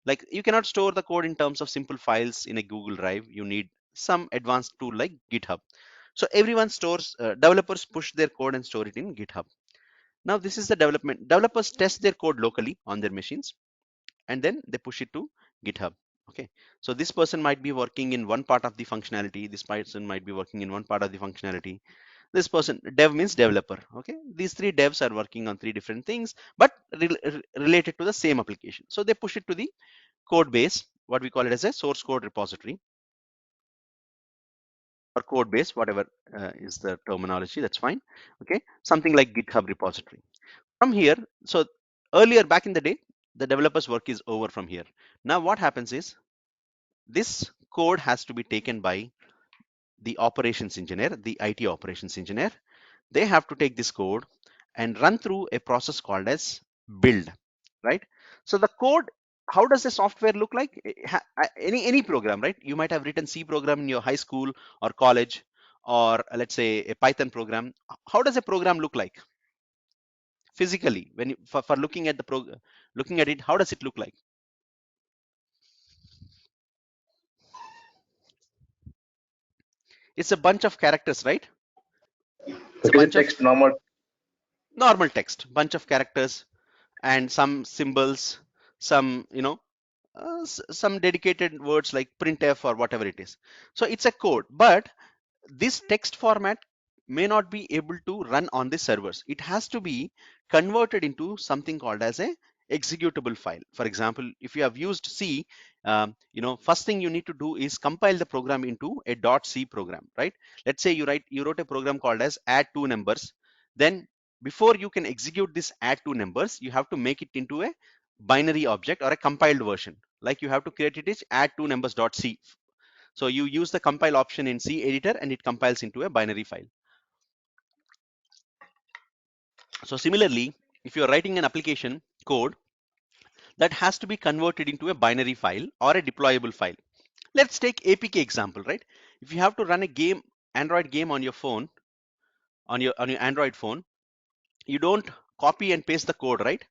Like you cannot store the code in terms of simple files in a Google Drive. You need some advanced tool like GitHub. So everyone stores, developers push their code and store it in GitHub. Now this is the development. Developers test their code locally on their machines, and then they push it to GitHub. Okay, so this person might be working in one part of the functionality. This person might be working in one part of the functionality. This person, dev means developer. Okay, these three devs are working on three different things, but related to the same application. So they push it to the code base, what we call it as a source code repository, or code base, whatever is the terminology, that's fine. Okay, something like GitHub repository. From here, so earlier back in the day, the developer's work is over from here. Now what happens is this code has to be taken by the operations engineer, the IT operations engineer. They have to take this code and run through a process called as build, right? So the code, how does the software look like? Any program, right? You might have written C program in your high school or college, or let's say a Python program. How does a program look like physically? When you, for looking at the looking at it, how does it look like? It's a bunch of characters, right? It's a It is a bunch of text normal. normal text, bunch of characters, and some symbols, some some dedicated words like printf or whatever it is. So it's a code, but this text format may not be able to run on the servers. It has to be converted into something called as a executable file. For example, if you have used C, first thing you need to do is compile the program into a .c program, right? Let's say you wrote a program called as add two numbers. Then before you can execute this add two numbers, you have to make it into a binary object or a compiled version. Like you have to create it as add two numbers.c. So you use the compile option in C editor and it compiles into a binary file. So similarly, if you're writing an application code, that has to be converted into a binary file or a deployable file. Let's take APK example, right? If you have to run a game, Android game on your phone, on your Android phone, you don't copy and paste the code, right?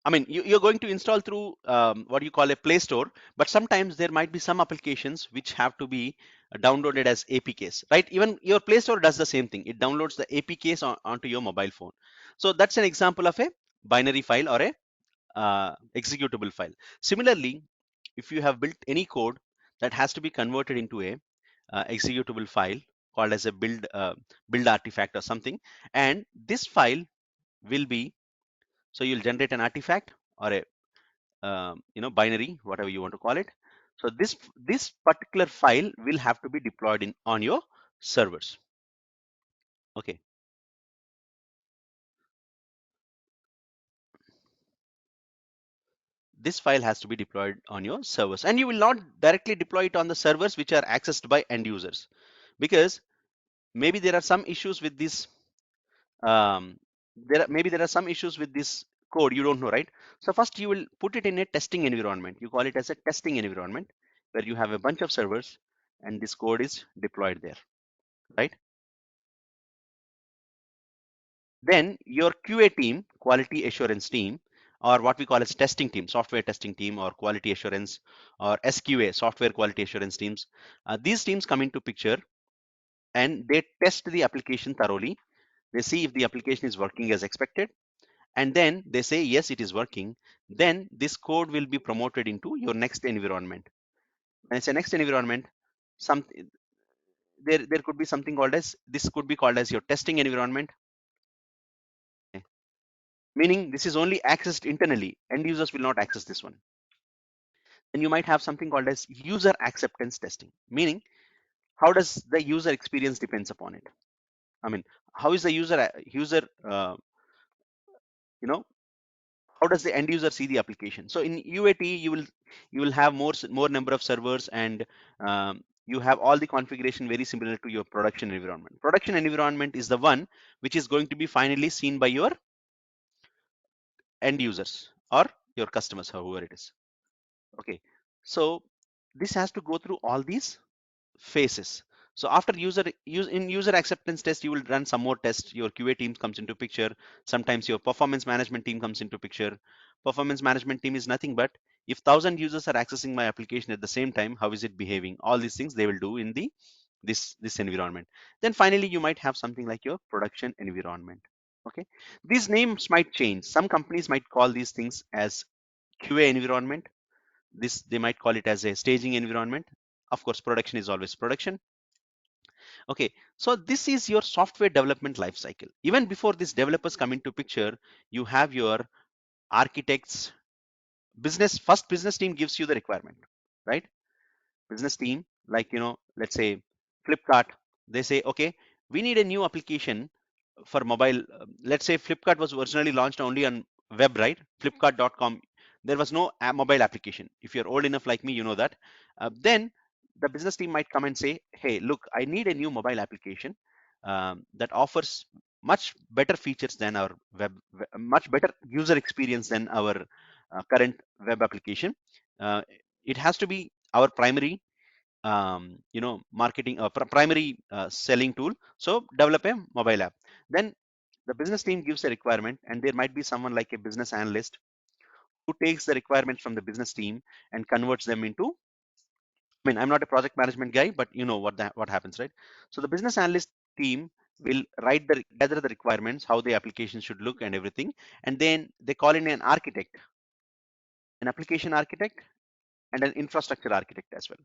I mean, you're going to install through what you call a Play Store, but sometimes there might be some applications which have to be downloaded as APKs, right? Even your Play Store does the same thing. It downloads the APKs onto your mobile phone. So that's an example of a binary file or a executable file. Similarly, if you have built any code that has to be converted into a executable file called as a build artifact or something, and this file will be, so you'll generate an artifact or a binary, whatever you want to call it. So this particular file will have to be deployed on your servers. Okay. This file has to be deployed on your servers, and you will not directly deploy it on the servers which are accessed by end users, because maybe there are some issues with this. Maybe there are some issues with this code you don't know, right? So first you will put it in a testing environment. You call it as a testing environment where you have a bunch of servers and this code is deployed there, right? Then your QA team, quality assurance team, or what we call as testing team, software testing team, or quality assurance, or SQA, software quality assurance teams. These teams come into picture and they test the application thoroughly. They see if the application is working as expected, and then they say yes, it is working. Then this code will be promoted into your next environment. When it's a next environment, some there could be something called as, this could be called as your testing environment, meaning this is only accessed internally. End users will not access this one. Then you might have something called as user acceptance testing, meaning how does the user experience depends upon it. I mean, how is the user you know how does the end user see the application? So in UAT you will have more number of servers, and you have all the configuration very similar to your production environment. Production environment is the one which is going to be finally seen by your end users or your customers, however it is. Okay, so this has to go through all these phases. So after user acceptance test, you will run some more tests. Your QA team comes into picture. Sometimes your performance management team comes into picture. Performance management team is nothing but, if 1,000 users are accessing my application at the same time, how is it behaving? All these things they will do in this environment. Then finally you might have something like your production environment. Okay, these names might change. Some companies might call these things as QA environment. This they might call it as a staging environment. Of course, production is always production. Okay, so this is your software development lifecycle. Even before these developers come into picture, you have your architects. First business team gives you the requirement, right? Business team, like let's say Flipkart, they say, okay, we need a new application for mobile. Let's say Flipkart was originally launched only on web, right? Flipkart.com. There was no mobile application. If you're old enough like me, you know that. Then the business team might come and say, hey, look, I need a new mobile application that offers much better features than our much better user experience than our current web application. Uh, it has to be our primary marketing primary selling tool. So develop a mobile app. Then the business team gives a requirement, and there might be someone like a business analyst who takes the requirements from the business team and converts them into, I mean, I'm not a project management guy, but you know what happens, right? So the business analyst team will gather the requirements, how the application should look and everything, and then they call in an architect, an application architect, and an infrastructure architect as well.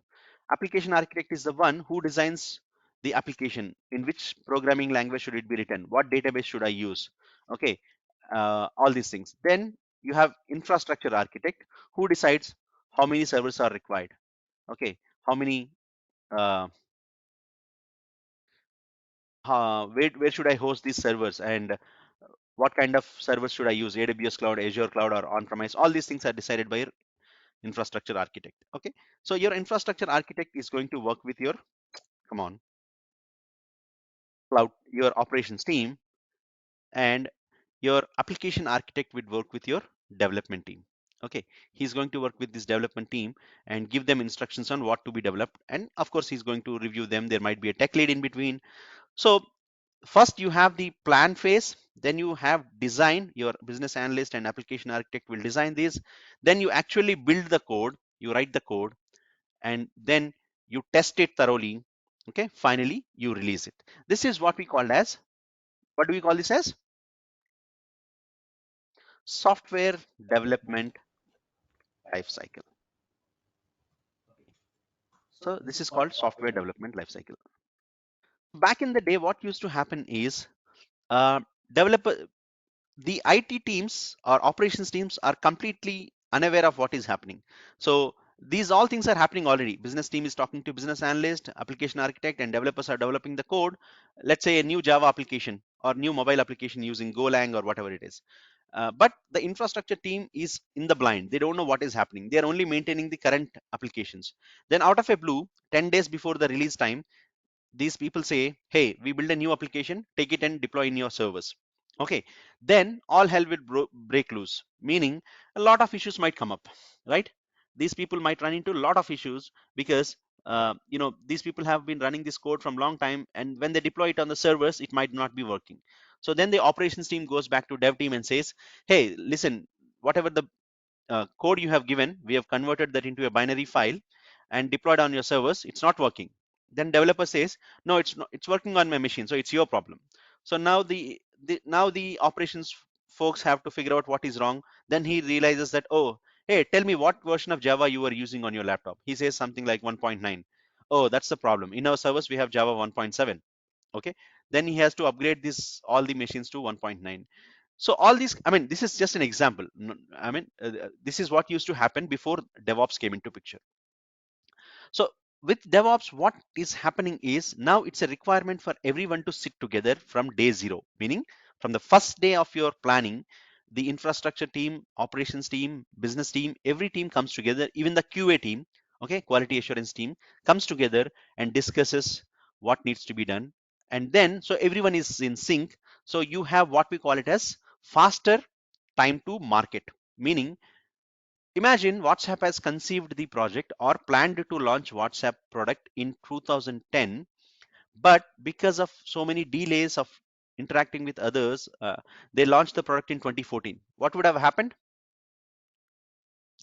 Application architect is the one who designs the application. In which programming language should it be written? What database should I use? Okay, all these things. Then you have infrastructure architect who decides how many servers are required. Okay, how many, where should I host these servers, and what kind of servers should I use? AWS cloud, Azure cloud, or on-premise? All these things are decided by your infrastructure architect. Okay, so your infrastructure architect is going to work with your, come on, cloud, your operations team, and your application architect would work with your development team. Okay, he's going to work with this development team and give them instructions on what to be developed, and of course he's going to review them. There might be a tech lead in between. So first you have the plan phase, then you have design. Your business analyst and application architect will design these, then you actually build the code, you write the code, and then you test it thoroughly. Okay, finally you release it. This is what we call as, what do we call this as? Software development lifecycle. So this is called software development lifecycle. back in the day, what used to happen is uh, developer the IT teams or operations teams are completely unaware of what is happening. So these all things are happening already. Business team is talking to business analyst, application architect, and developers are developing the code. Let's say a new Java application or new mobile application using Golang or whatever it is. But the infrastructure team is in the blind. They don't know what is happening. They are only maintaining the current applications. Then out of a blue, 10 days before the release time, these people say, hey, we build a new application, take it and deploy in your servers. Okay, then all hell will break loose, meaning a lot of issues might come up, right? These people might run into a lot of issues because these people have been running this code from long time, and when they deploy it on the servers, it might not be working. So then the operations team goes back to dev team and says, hey, listen, whatever the code you have given, we have converted that into a binary file and deployed on your servers. It's not working. Then developer says, no, it's not, it's working on my machine, so it's your problem. So now the operations folks have to figure out what is wrong. Then he realizes that, oh, hey, tell me what version of Java you are using on your laptop. He says something like 1.9. Oh, that's the problem. In our servers, we have Java 1.7. Okay, then he has to upgrade this all the machines to 1.9. So all these, I mean, this is just an example. I mean, this is what used to happen before DevOps came into picture. So with DevOps, what is happening is now it's a requirement for everyone to sit together from day zero, meaning from the first day of your planning, the infrastructure team, operations team, business team, every team comes together, even the QA team, okay, quality assurance team comes together and discusses what needs to be done. And then, so everyone is in sync. So you have what we call it as faster time to market, meaning imagine WhatsApp has conceived the project or planned to launch WhatsApp product in 2010, but because of so many delays of interacting with others, they launched the product in 2014. What would have happened?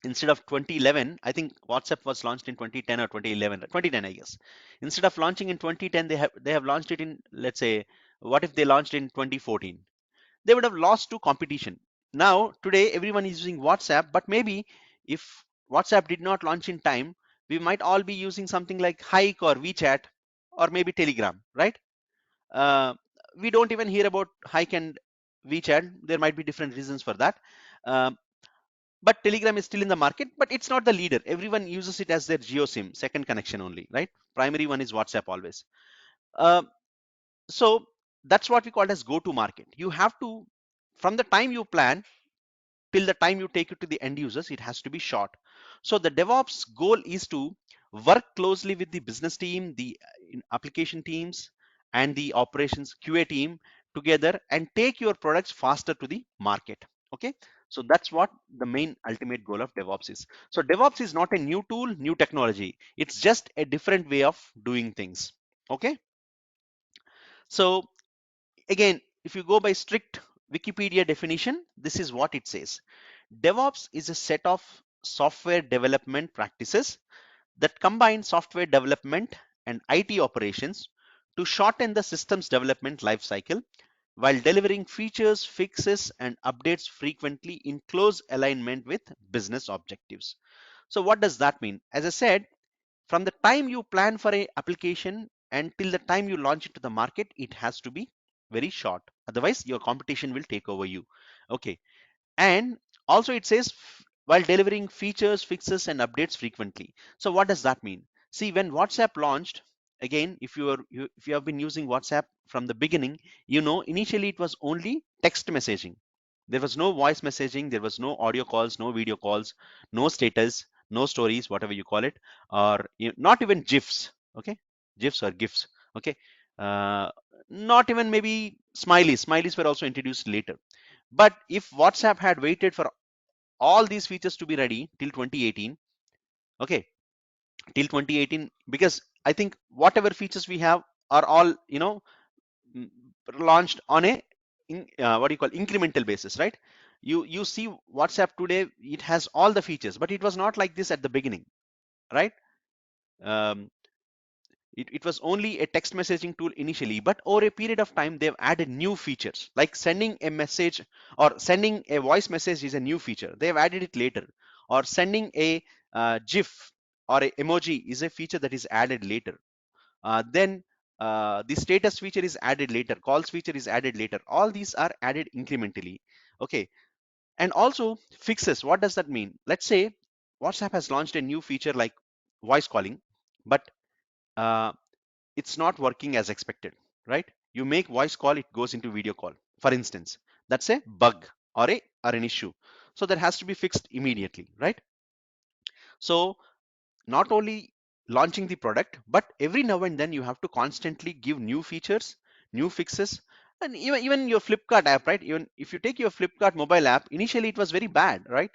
Instead of 2011, I think WhatsApp was launched in 2010 or 2011, 2010, I guess. Instead of launching in 2010, they have launched it in, let's say, what if they launched in 2014? They would have lost to competition. Now, today, everyone is using WhatsApp, but maybe if WhatsApp did not launch in time, we might all be using something like Hike or WeChat or maybe Telegram, right? Uh, we don't even hear about Hike and WeChat. There might be different reasons for that. Uh, but Telegram is still in the market, but it's not the leader. Everyone uses it as their geo sim, second connection only, right? Primary one is WhatsApp always. Uh, so that's what we call as go to market. You have to, from the time you plan till the time you take it to the end users, it has to be short. So the DevOps goal is to work closely with the business team, the application teams, and the operations QA team together and take your products faster to the market. Okay, so that's what the main ultimate goal of DevOps is. So DevOps is not a new tool, new technology. It's just a different way of doing things. Okay, so again, if you go by strict Wikipedia definition, this is what it says. DevOps is a set of software development practices that combine software development and IT operations to shorten the system's development lifecycle while delivering features, fixes, and updates frequently in close alignment with business objectives. So what does that mean? As I said, from the time you plan for a application until the time you launch it to the market, it has to be very short. Otherwise, your competition will take over you. Okay, and also it says while delivering features, fixes, and updates frequently. So what does that mean? See, when WhatsApp launched, again, if you have been using WhatsApp from the beginning, you know initially it was only text messaging. There was no voice messaging, there was no audio calls, no video calls, no status, no stories, whatever you call it, or not even GIFs. Okay, GIFs or GIFs. Okay, uh, not even maybe smileys. Smileys were also introduced later. But if WhatsApp had waited for all these features to be ready till 2018, okay, till 2018, because I think whatever features we have are all, mm, launched on a what do you call incremental basis, right? You see WhatsApp today, it has all the features, but it was not like this at the beginning, right? Um, it was only a text messaging tool initially, but over a period of time, they've added new features like sending a message or sending a voice message is a new feature. They've added it later, or sending a GIF or a emoji is a feature that is added later. Then The status feature is added later, calls feature is added later. All these are added incrementally. Okay. And also fixes, what does that mean? Let's say WhatsApp has launched a new feature like voice calling, but uh, it's not working as expected, right? You make voice call, it goes into video call, for instance. That's a bug or an issue. So that has to be fixed immediately, right? So not only launching the product, but every now and then you have to constantly give new features, new fixes. And even your Flipkart app, right? Even if you take your Flipkart mobile app, initially it was very bad, right?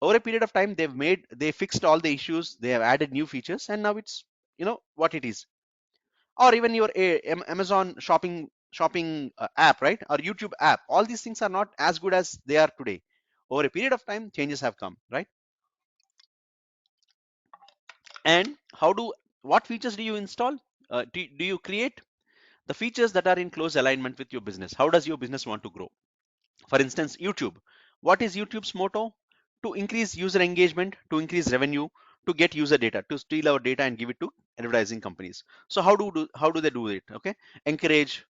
Over a period of time, they fixed all the issues, they have added new features, and now it's what it is. Or even your Amazon shopping app, right? Or YouTube app. All these things are not as good as they are today. Over a period of time, changes have come, right? And what features do you install? Do you create the features that are in close alignment with your business? How does your business want to grow? For instance, YouTube. What is YouTube's motto? To increase user engagement, to increase revenue, to get user data, to steal our data and give it to advertising companies. So how do they do it? Okay, encourage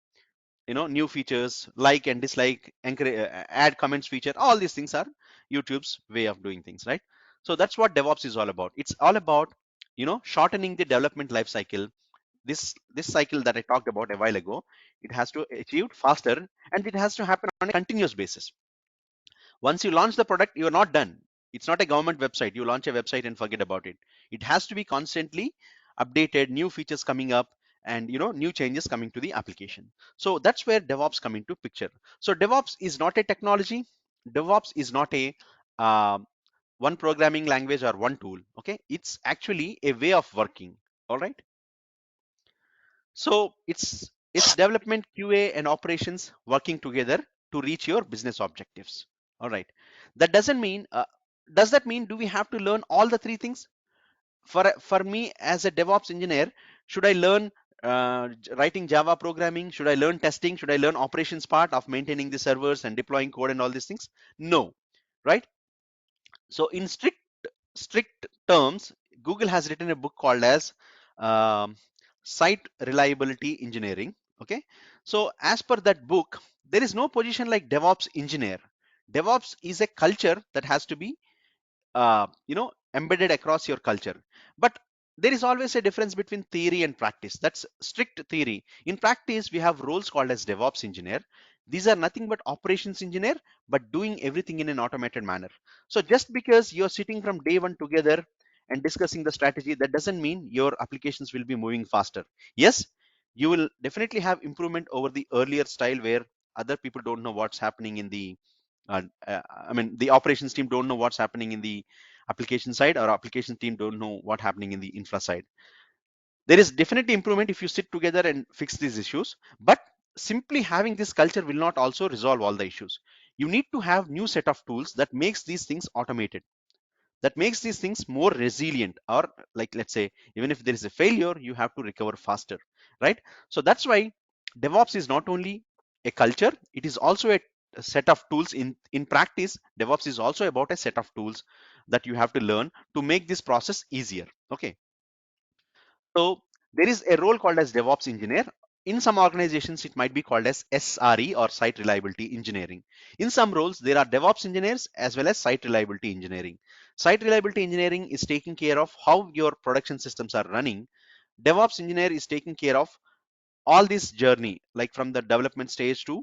new features, like and dislike, encourage, add comments feature. All these things are YouTube's way of doing things, right? So that's what DevOps is all about. It's all about shortening the development life cycle. This cycle that I talked about a while ago, it has to achieve faster, and it has to happen on a continuous basis. Once you launch the product, you're not done. It's not a government website. You launch a website and forget about it. It has to be constantly updated, new features coming up, and new changes coming to the application. So that's where DevOps come into picture. So DevOps is not a technology. DevOps is not a uh, one programming language or one tool. Okay, it's actually a way of working. All right. So it's development, QA, and operations working together to reach your business objectives. All right. That doesn't mean does that mean do we have to learn all the three things? For me as a DevOps engineer, should I learn writing Java programming? Should I learn testing? Should I learn operations part of maintaining the servers and deploying code and all these things? No, right? So in strict terms, Google has written a book called as um, Site Reliability Engineering. Okay, so as per that book, there is no position like DevOps engineer. DevOps is a culture that has to be embedded across your culture. But there is always a difference between theory and practice. That's strict theory. In practice, we have roles called as DevOps engineer. These are nothing but operations engineer, but doing everything in an automated manner. So just because you're sitting from day one together and discussing the strategy, that doesn't mean your applications will be moving faster. Yes, you will definitely have improvement over the earlier style where other people don't know what's happening in the I mean, the operations team don't know what's happening in the application side, or application team don't know what's happening in the infra side. There is definitely improvement if you sit together and fix these issues, but simply having this culture will not also resolve all the issues. You need to have new set of tools that makes these things automated, that makes these things more resilient, or like, let's say, even if there is a failure, you have to recover faster, right? So that's why DevOps is not only a culture, it is also a set of tools. In practice, DevOps is also about a set of tools that you have to learn to make this process easier. Okay, so there is a role called as DevOps engineer. In some organizations, it might be called as SRE, or site reliability engineering. In some roles, there are DevOps engineers as well as site reliability engineering. Site reliability engineering is taking care of how your production systems are running. DevOps engineer is taking care of all this journey, like from the development stage to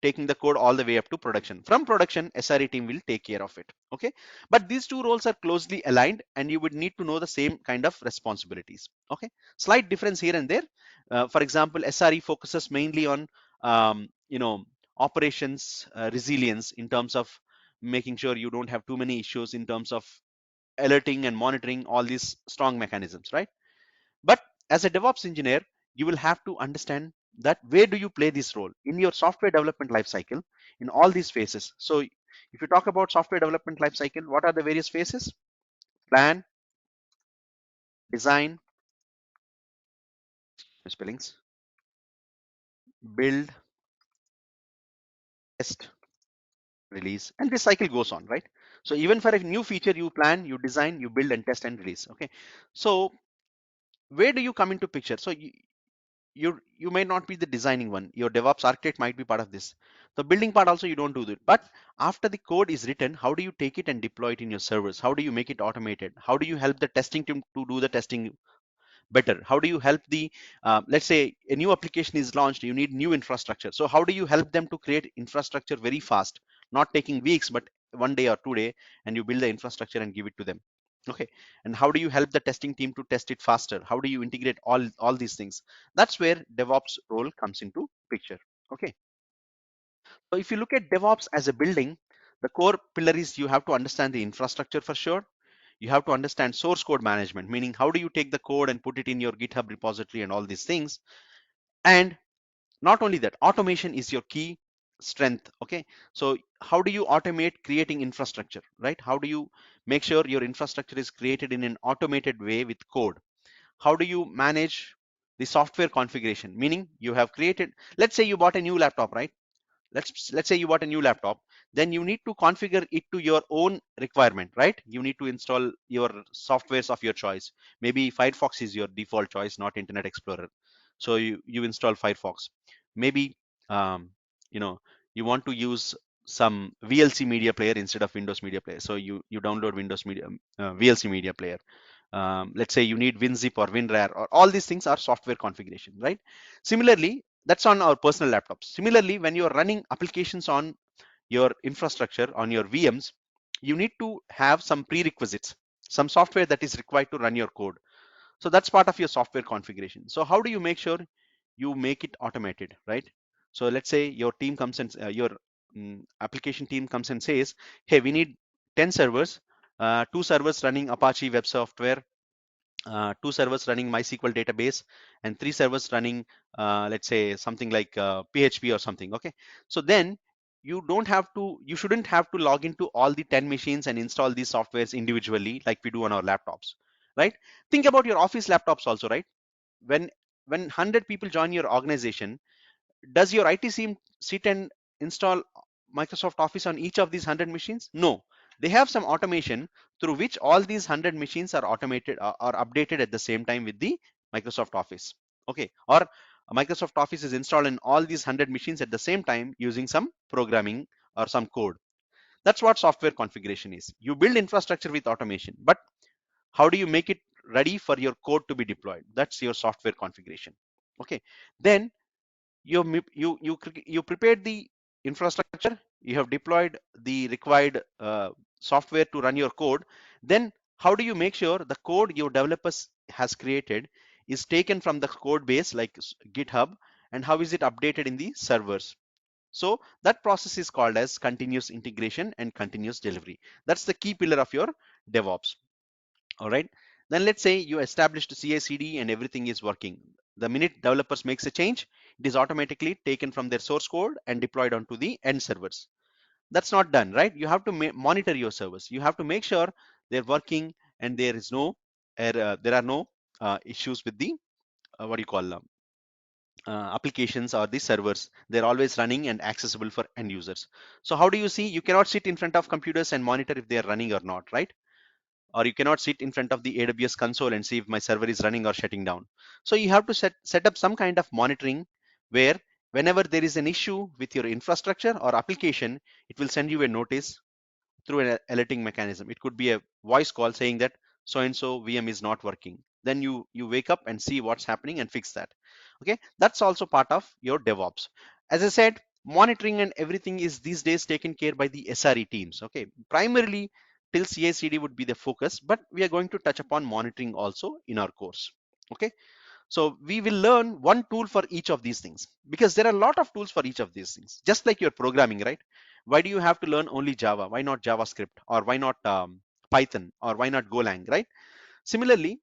taking the code all the way up to production. From production, SRE team will take care of it. Okay, but these two roles are closely aligned, and you would need to know the same kind of responsibilities. Okay, slight difference here and there. For example, SRE focuses mainly on operations resilience, in terms of making sure you don't have too many issues in terms of alerting and monitoring all these strong mechanisms, right? But as a DevOps engineer, you will have to understand that where do you play this role in your software development lifecycle in all these phases. So if you talk about software development lifecycle, what are the various phases? Plan, design, spellings, build, test, release, and this cycle goes on, right? So even for a new feature, you plan, you design, you build, and test and release. Okay, so where do you come into picture? So you may not be the designing one. Your DevOps architect might be part of this. The building part also you don't do that. But after the code is written, how do you take it and deploy it in your servers? How do you make it automated? How do you help the testing team to do the testing better? How do you help the let's say a new application is launched, you need new infrastructure, so how do you help them to create infrastructure very fast, not taking weeks but 1 day or 2 day, and you build the infrastructure and give it to them? Okay, and how do you help the testing team to test it faster? How do you integrate all these things? That's where DevOps role comes into picture. Okay, so if you look at DevOps as a building, the core pillar is you have to understand the infrastructure for sure. You have to understand source code management, meaning how do you take the code and put it in your GitHub repository and all these things. And not only that, automation is your key strength. Okay, so how do you automate creating infrastructure, right? How do you make sure your infrastructure is created in an automated way with code? How do you manage the software configuration, meaning you have created, let's say you bought a new laptop, right? Let's say you bought a new laptop, then you need to configure it to your own requirement, right? You need to install your softwares of your choice. Maybe Firefox is your default choice, not Internet Explorer, so you install Firefox. Maybe um, you know you want to use some VLC media player instead of Windows media player, so you download Windows media VLC media player. Let's say you need WinZip or WinRAR, or all these things are software configuration, right? Similarly, that's on our personal laptops. Similarly, when you're running applications on your infrastructure, on your VMs, you need to have some prerequisites, some software that is required to run your code. So that's part of your software configuration. So how do you make sure you make it automated, right? So let's say your team comes and your application team comes and says, hey, we need 10 servers, 2 servers running Apache web software, 2 servers running MySQL database, and 3 servers running, let's say something like PHP or something. Okay, so then you shouldn't have to log into all the 10 machines and install these softwares individually like we do on our laptops, right? Think about your office laptops also, right? When 100 people join your organization, does your IT team sit and install Microsoft Office on each of these 100 machines? No. They have some automation through which all these 100 machines are automated or updated at the same time with the Microsoft Office. Okay, or Microsoft Office is installed in all these 100 machines at the same time using some programming or some code. That's what software configuration is. You build infrastructure with automation, but how do you make it ready for your code to be deployed? That's your software configuration. Okay, then you prepared the infrastructure, you have deployed the required software to run your code. Then how do you make sure the code your developers has created is taken from the code base like GitHub, and how is it updated in the servers? So that process is called as continuous integration and continuous delivery. That's the key pillar of your DevOps. All right, then let's say you established CI/CD and everything is working. The minute developers makes a change, it is automatically taken from their source code and deployed onto the end servers. That's not done, right? You have to monitor your servers. You have to make sure they're working and there is no there are no issues with the what do you call applications or the servers. They're always running and accessible for end users. So how do you see? You cannot sit in front of computers and monitor if they are running or not, right? Or you cannot sit in front of the AWS console and see if my server is running or shutting down. So you have to set up some kind of monitoring where whenever there is an issue with your infrastructure or application, it will send you a notice through an alerting mechanism. It could be a voice call saying that so and so VM is not working. Then you wake up and see what's happening and fix that. Okay, that's also part of your DevOps. As I said, monitoring and everything is these days taken care by the SRE teams. Okay, primarily till CI/CD would be the focus, but we are going to touch upon monitoring also in our course. Okay, so we will learn one tool for each of these things because there are a lot of tools for each of these things. Just like your programming, right? Why do you have to learn only Java? Why not JavaScript? Or why not Python? Or why not Golang, right? Similarly,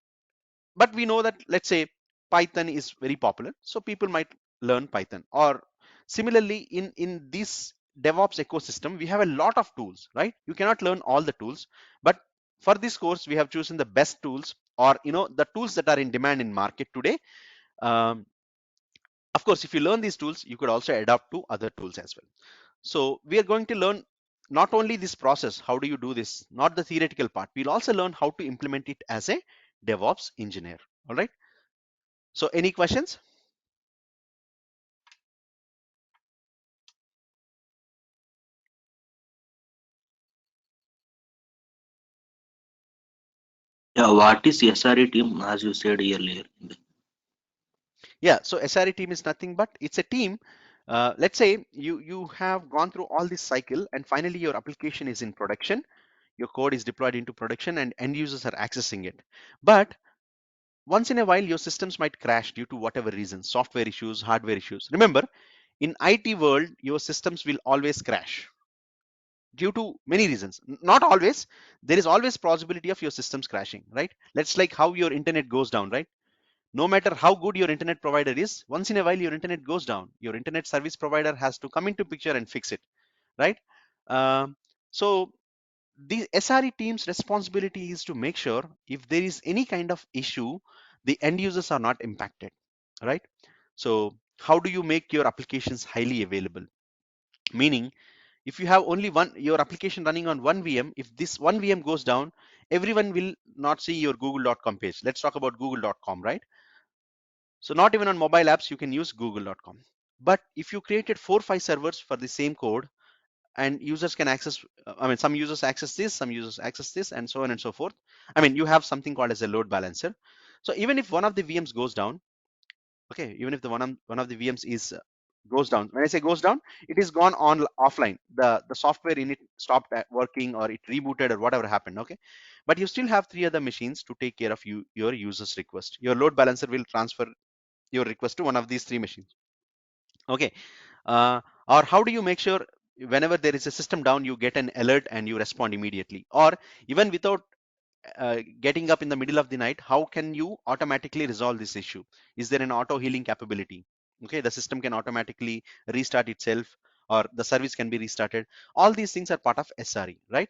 but we know that, let's say, Python is very popular, so people might learn Python. Or similarly, in this DevOps ecosystem, we have a lot of tools, right? You cannot learn all the tools, but for this course, we have chosen the best tools, or the tools that are in demand in market today. um, of course, if you learn these tools, you could also adapt to other tools as well. So we are going to learn not only this process, how do you do this, not the theoretical part, we'll also learn how to implement it as a DevOps engineer. All right, so any questions? Yeah, what is SRE team, as you said earlier? Yeah, so SRE team is nothing but it's a team. Let's say you have gone through all this cycle and finally your application is in production, your code is deployed into production and end users are accessing it. But once in a while your systems might crash due to whatever reasons, software issues, hardware issues. Remember, in IT world, your systems will always crash due to many reasons. Not always. There is always possibility of your systems crashing, right? That's like how your internet goes down, right? No matter how good your internet provider is, once in a while your internet goes down. Your internet service provider has to come into picture and fix it, right? So the SRE team's responsibility is to make sure if there is any kind of issue, the end users are not impacted, right? So how do you make your applications highly available? Meaning, if you have only one your application running on one VM, if this one VM goes down, everyone will not see your google.com page. Let's talk about google.com, right? So not even on mobile apps you can use google.com. But if you created 4 or 5 servers for the same code and users can access, I mean, some users access this, some users access this, and so on and so forth. I mean, you have something called as a load balancer. So even if one of the VMs goes down, okay, even if the one of the VMs is goes down, when I say goes down, it is gone on offline. The software in it stopped working or it rebooted or whatever happened, okay? But you still have 3 other machines to take care of your users request. Your load balancer will transfer your request to one of these 3 machines, okay? Or how do you make sure whenever there is a system down you get an alert and you respond immediately? Or even without getting up in the middle of the night, how can you automatically resolve this issue? Is there an auto healing capability? Okay, the system can automatically restart itself or the service can be restarted. All these things are part of SRE, right?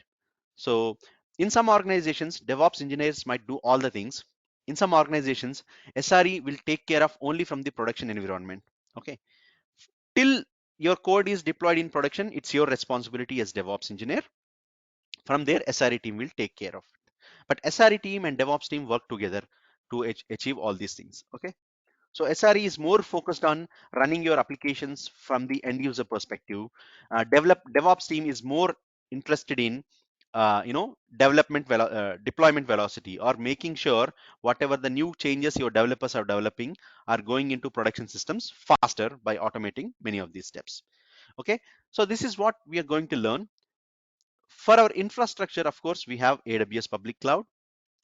So in some organizations, DevOps engineers might do all the things. In some organizations, SRE will take care of only from the production environment. Okay, till your code is deployed in production, it's your responsibility as DevOps engineer. From there, SRE team will take care of it. But SRE team and DevOps team work together to achieve all these things. Okay. So SRE is more focused on running your applications from the end user perspective. DevOps team is more interested in deployment velocity, or making sure whatever the new changes your developers are developing are going into production systems faster by automating many of these steps. Okay, so this is what we are going to learn. For our infrastructure, of course, we have AWS public cloud.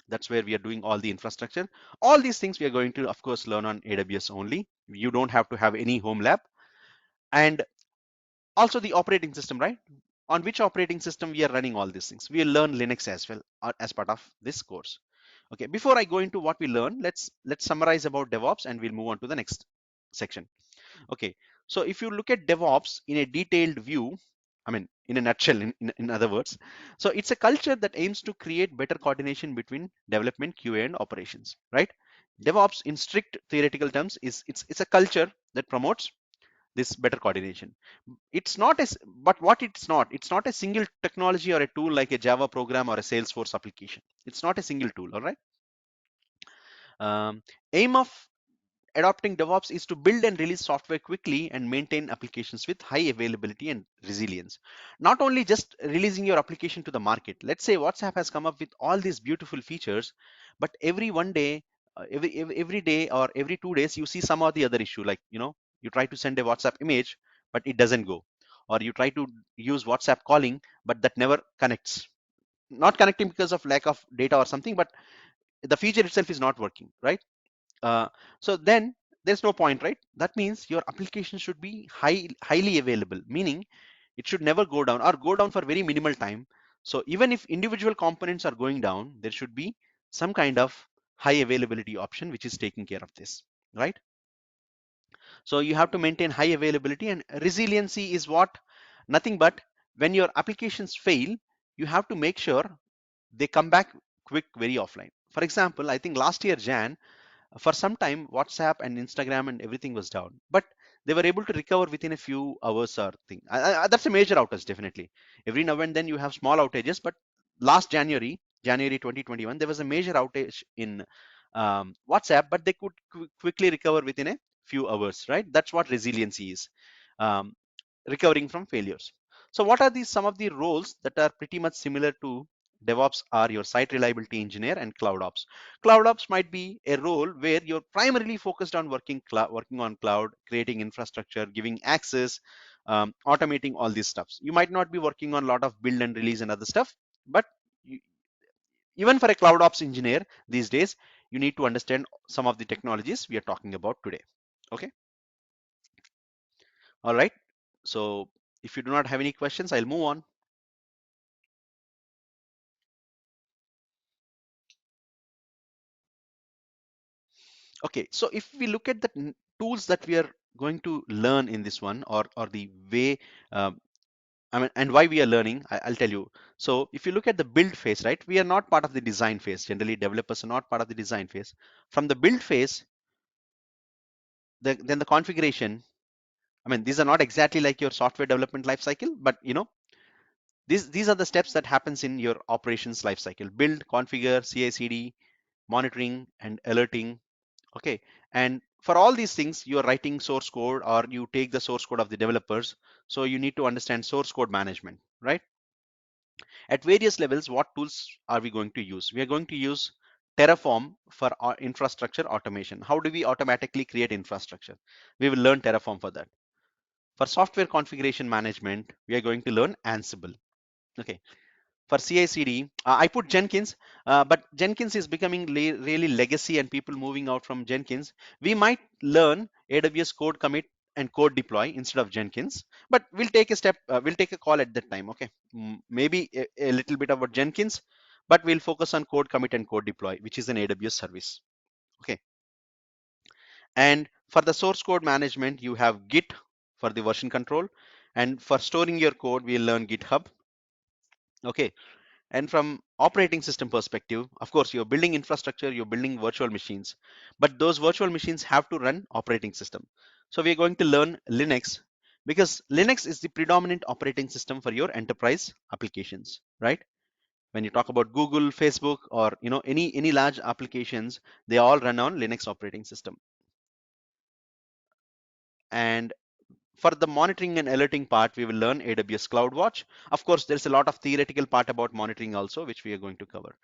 That's where we are doing all the infrastructure. All these things we are going to, of course, learn on AWS only. You don't have to have any home lab. And also the operating system, right? On which operating system we are running all these things. We'll learn Linux as well as part of this course. Okay, before I go into what we learn, let's summarize about DevOps and we'll move on to the next section. Okay, so if you look at DevOps in a detailed view, I mean, in a nutshell, in other words, so it's a culture that aims to create better coordination between development, QA, and operations, right? DevOps, in strict theoretical terms, it's a culture that promotes this better coordination. It's not as, but what it's not a single technology or a tool like a Java program or a Salesforce application. It's not a single tool, all right? Aim of adopting DevOps is to build and release software quickly and maintain applications with high availability and resilience. Not only just releasing your application to the market. Let's say WhatsApp has come up with all these beautiful features, but every one day, every day or every 2 days, you see some or the other issue. Like, you try to send a WhatsApp image, but it doesn't go. Or you try to use WhatsApp calling, but that never connects. Not connecting because of lack of data or something, but the feature itself is not working, right? So then there's no point, right? That means your application should be highly available, meaning it should never go down or go down for very minimal time. So even if individual components are going down, there should be some kind of high availability option which is taking care of this, right? So you have to maintain high availability, and resiliency is what? Nothing but when your applications fail, you have to make sure they come back quick very offline. For example, I think last year Jan, for some time WhatsApp and Instagram and everything was down, but they were able to recover within a few hours or thing. That's a major outage, definitely. Every now and then you have small outages, but last January 2021, there was a major outage in WhatsApp, but they could quickly recover within a few hours, right? That's what resiliency is, um, recovering from failures. So what are these some of the roles that are pretty much similar to DevOps are your site reliability engineer, and Cloud Ops. Cloud Ops might be a role where you're primarily focused on working on cloud, creating infrastructure, giving access, automating all these stuffs. You might not be working on a lot of build and release and other stuff, but you, even for a Cloud Ops engineer these days, you need to understand some of the technologies we are talking about today. Okay. All right. So if you do not have any questions, I'll move on. Okay, so if we look at the tools that we are going to learn in this one, or the way, I mean, and why we are learning, I'll tell you. So if you look at the build phase, right, we are not part of the design phase. Generally, developers are not part of the design phase. From the build phase, then the configuration. I mean, these are not exactly like your software development lifecycle, but these are the steps that happens in your operations lifecycle: build, configure, CI/CD, monitoring, and alerting. Okay, and for all these things, you are writing source code, or you take the source code of the developers. So you need to understand source code management, right? At various levels, what tools are we going to use? We are going to use Terraform for our infrastructure automation. How do we automatically create infrastructure? We will learn Terraform for that. For software configuration management, we are going to learn Ansible. Okay, for CI/CD, I put Jenkins, but Jenkins is becoming really legacy, and people moving out from Jenkins. We might learn AWS code commit and code deploy instead of Jenkins, but we'll take a step, we'll take a call at that time. Okay, maybe a little bit about Jenkins, but we'll focus on code commit and code deploy, which is an AWS service. Okay, and for the source code management, you have Git for the version control, and for storing your code, we'll learn GitHub. Okay, and from operating system perspective, of course, you're building infrastructure, you're building virtual machines, but those virtual machines have to run operating system. So we're going to learn Linux, because Linux is the predominant operating system for your enterprise applications, right? When you talk about Google, Facebook, or any large applications, they all run on Linux operating system. And for the monitoring and alerting part, we will learn AWS CloudWatch. Of course, there's a lot of theoretical part about monitoring also, which we are going to cover.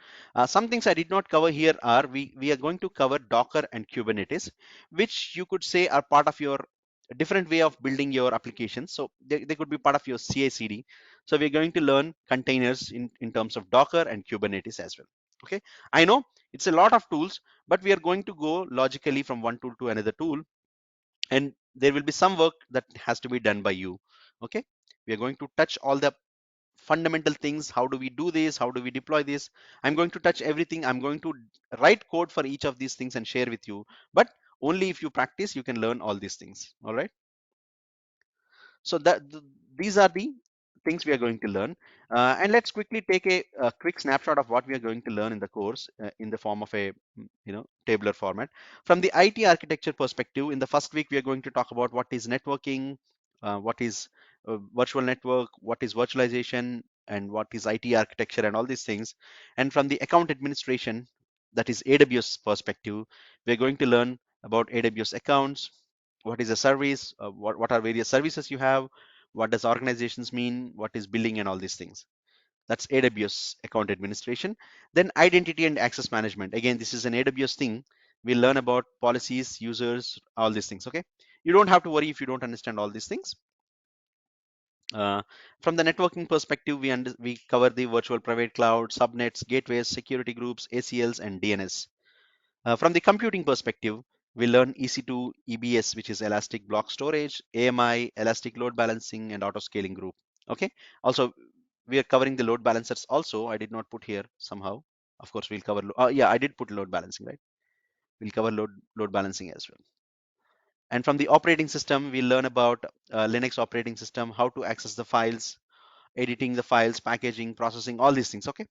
Some things I did not cover here are we are going to cover Docker and Kubernetes, which you could say are part of your different way of building your applications. So they could be part of your CI/CD. So we're going to learn containers in terms of Docker and Kubernetes as well. Okay, I know it's a lot of tools, but we are going to go logically from one tool to another tool, and there will be some work that has to be done by you. Okay, we are going to touch all the fundamental things. How do we do this? How do we deploy this? I'm going to touch everything. I'm going to write code for each of these things and share with you, but only if you practice you can learn all these things. All right, so these are the things we are going to learn, and let's quickly take a quick snapshot of what we are going to learn in the course, in the form of a tabular format. From the IT architecture perspective, in the first week we are going to talk about what is networking, what is virtual network, what is virtualization, and what is IT architecture, and all these things. And from the account administration, that is AWS perspective, we're going to learn about AWS accounts, what is a service, what are various services you have, what does organizations mean, what is billing, and all these things. That's AWS account administration. Then identity and access management, again this is an AWS thing. We'll learn about policies, users, all these things. Okay, you don't have to worry if you don't understand all these things. From the networking perspective, we cover the virtual private cloud, subnets, gateways, security groups, ACLs, and DNS. From the computing perspective, we learn EC2, EBS, which is Elastic Block Storage, AMI, Elastic Load Balancing, and Auto Scaling Group. Okay. Also, we are covering the load balancers also. I did not put here somehow. Of course, we'll cover. Yeah, I did put load balancing, right? We'll cover load balancing as well. And from the operating system, we'll learn about Linux operating system, how to access the files, editing the files, packaging, processing, all these things. Okay.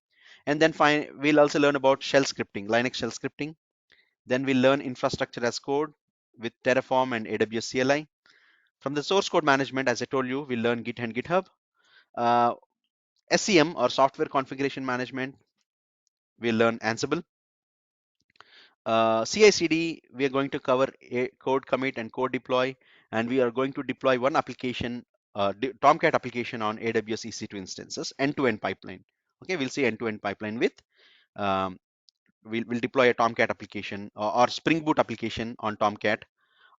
And then we'll also learn about shell scripting, Linux shell scripting. Then we'll learn infrastructure as code with Terraform and AWS CLI. From the source code management, as I told you, we'll learn Git and GitHub. SCM, or software configuration management, we'll learn Ansible. CI/CD, we are going to cover a code commit and code deploy, and we are going to deploy one application, Tomcat application on AWS EC2 instances, end-to-end pipeline. Okay, we'll see end-to-end pipeline with um, we'll deploy a Tomcat application or Spring Boot application on Tomcat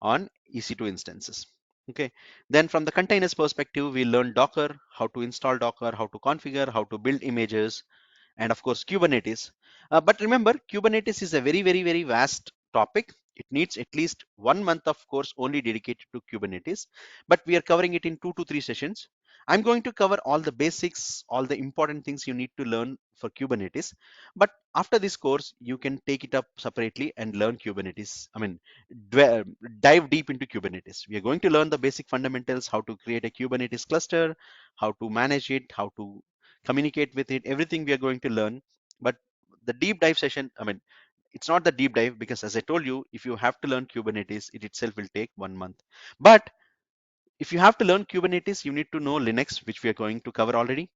on EC2 instances. Okay, then from the containers perspective, we learn Docker, how to install Docker, how to configure, how to build images, and of course Kubernetes. But remember, Kubernetes is a very vast topic. It needs at least 1 month of course only dedicated to Kubernetes, but we are covering it in 2 to 3 sessions. I'm going to cover all the basics, all the important things you need to learn for Kubernetes. But after this course, you can take it up separately and learn Kubernetes. I mean, dive deep into Kubernetes. We are going to learn the basic fundamentals, how to create a Kubernetes cluster, how to manage it, how to communicate with it, everything we are going to learn. But the deep dive session, I mean, it's not the deep dive because as I told you, if you have to learn Kubernetes, it itself will take 1 month. But if you have to learn Kubernetes, you need to know Linux, which we are going to cover already.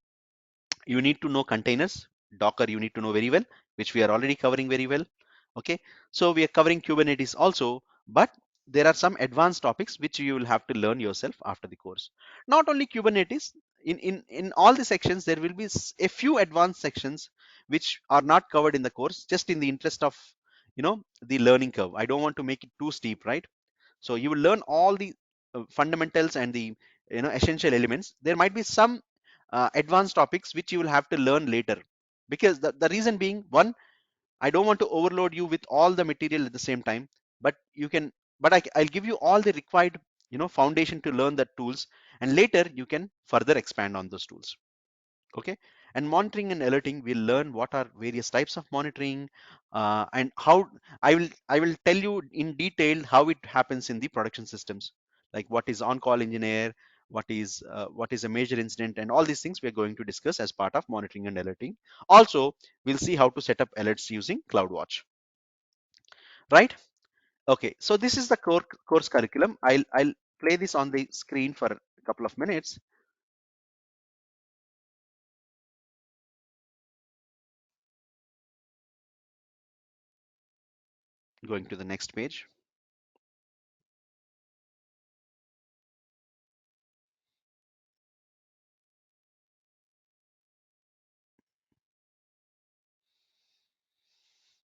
You need to know containers, Docker, you need to know very well, which we are already covering very well. Okay, so we are covering Kubernetes also, but there are some advanced topics which you will have to learn yourself after the course. Not only Kubernetes, in all the sections there will be a few advanced sections which are not covered in the course, just in the interest of the learning curve. I don't want to make it too steep, right? So you will learn all the fundamentals and the essential elements. There might be some advanced topics which you will have to learn later, because the reason being, one, I don't want to overload you with all the material at the same time, but you can, but I'll give you all the required, foundation to learn the tools, and later you can further expand on those tools. Okay, and monitoring and alerting, we'll learn what are various types of monitoring, and how I will tell you in detail how it happens in the production systems, like what is on-call engineer, what is a major incident, and all these things we are going to discuss as part of monitoring and alerting. Also, we'll see how to set up alerts using CloudWatch, right? Okay, so this is the course curriculum. I'll play this on the screen for a couple of minutes. Going to the next page.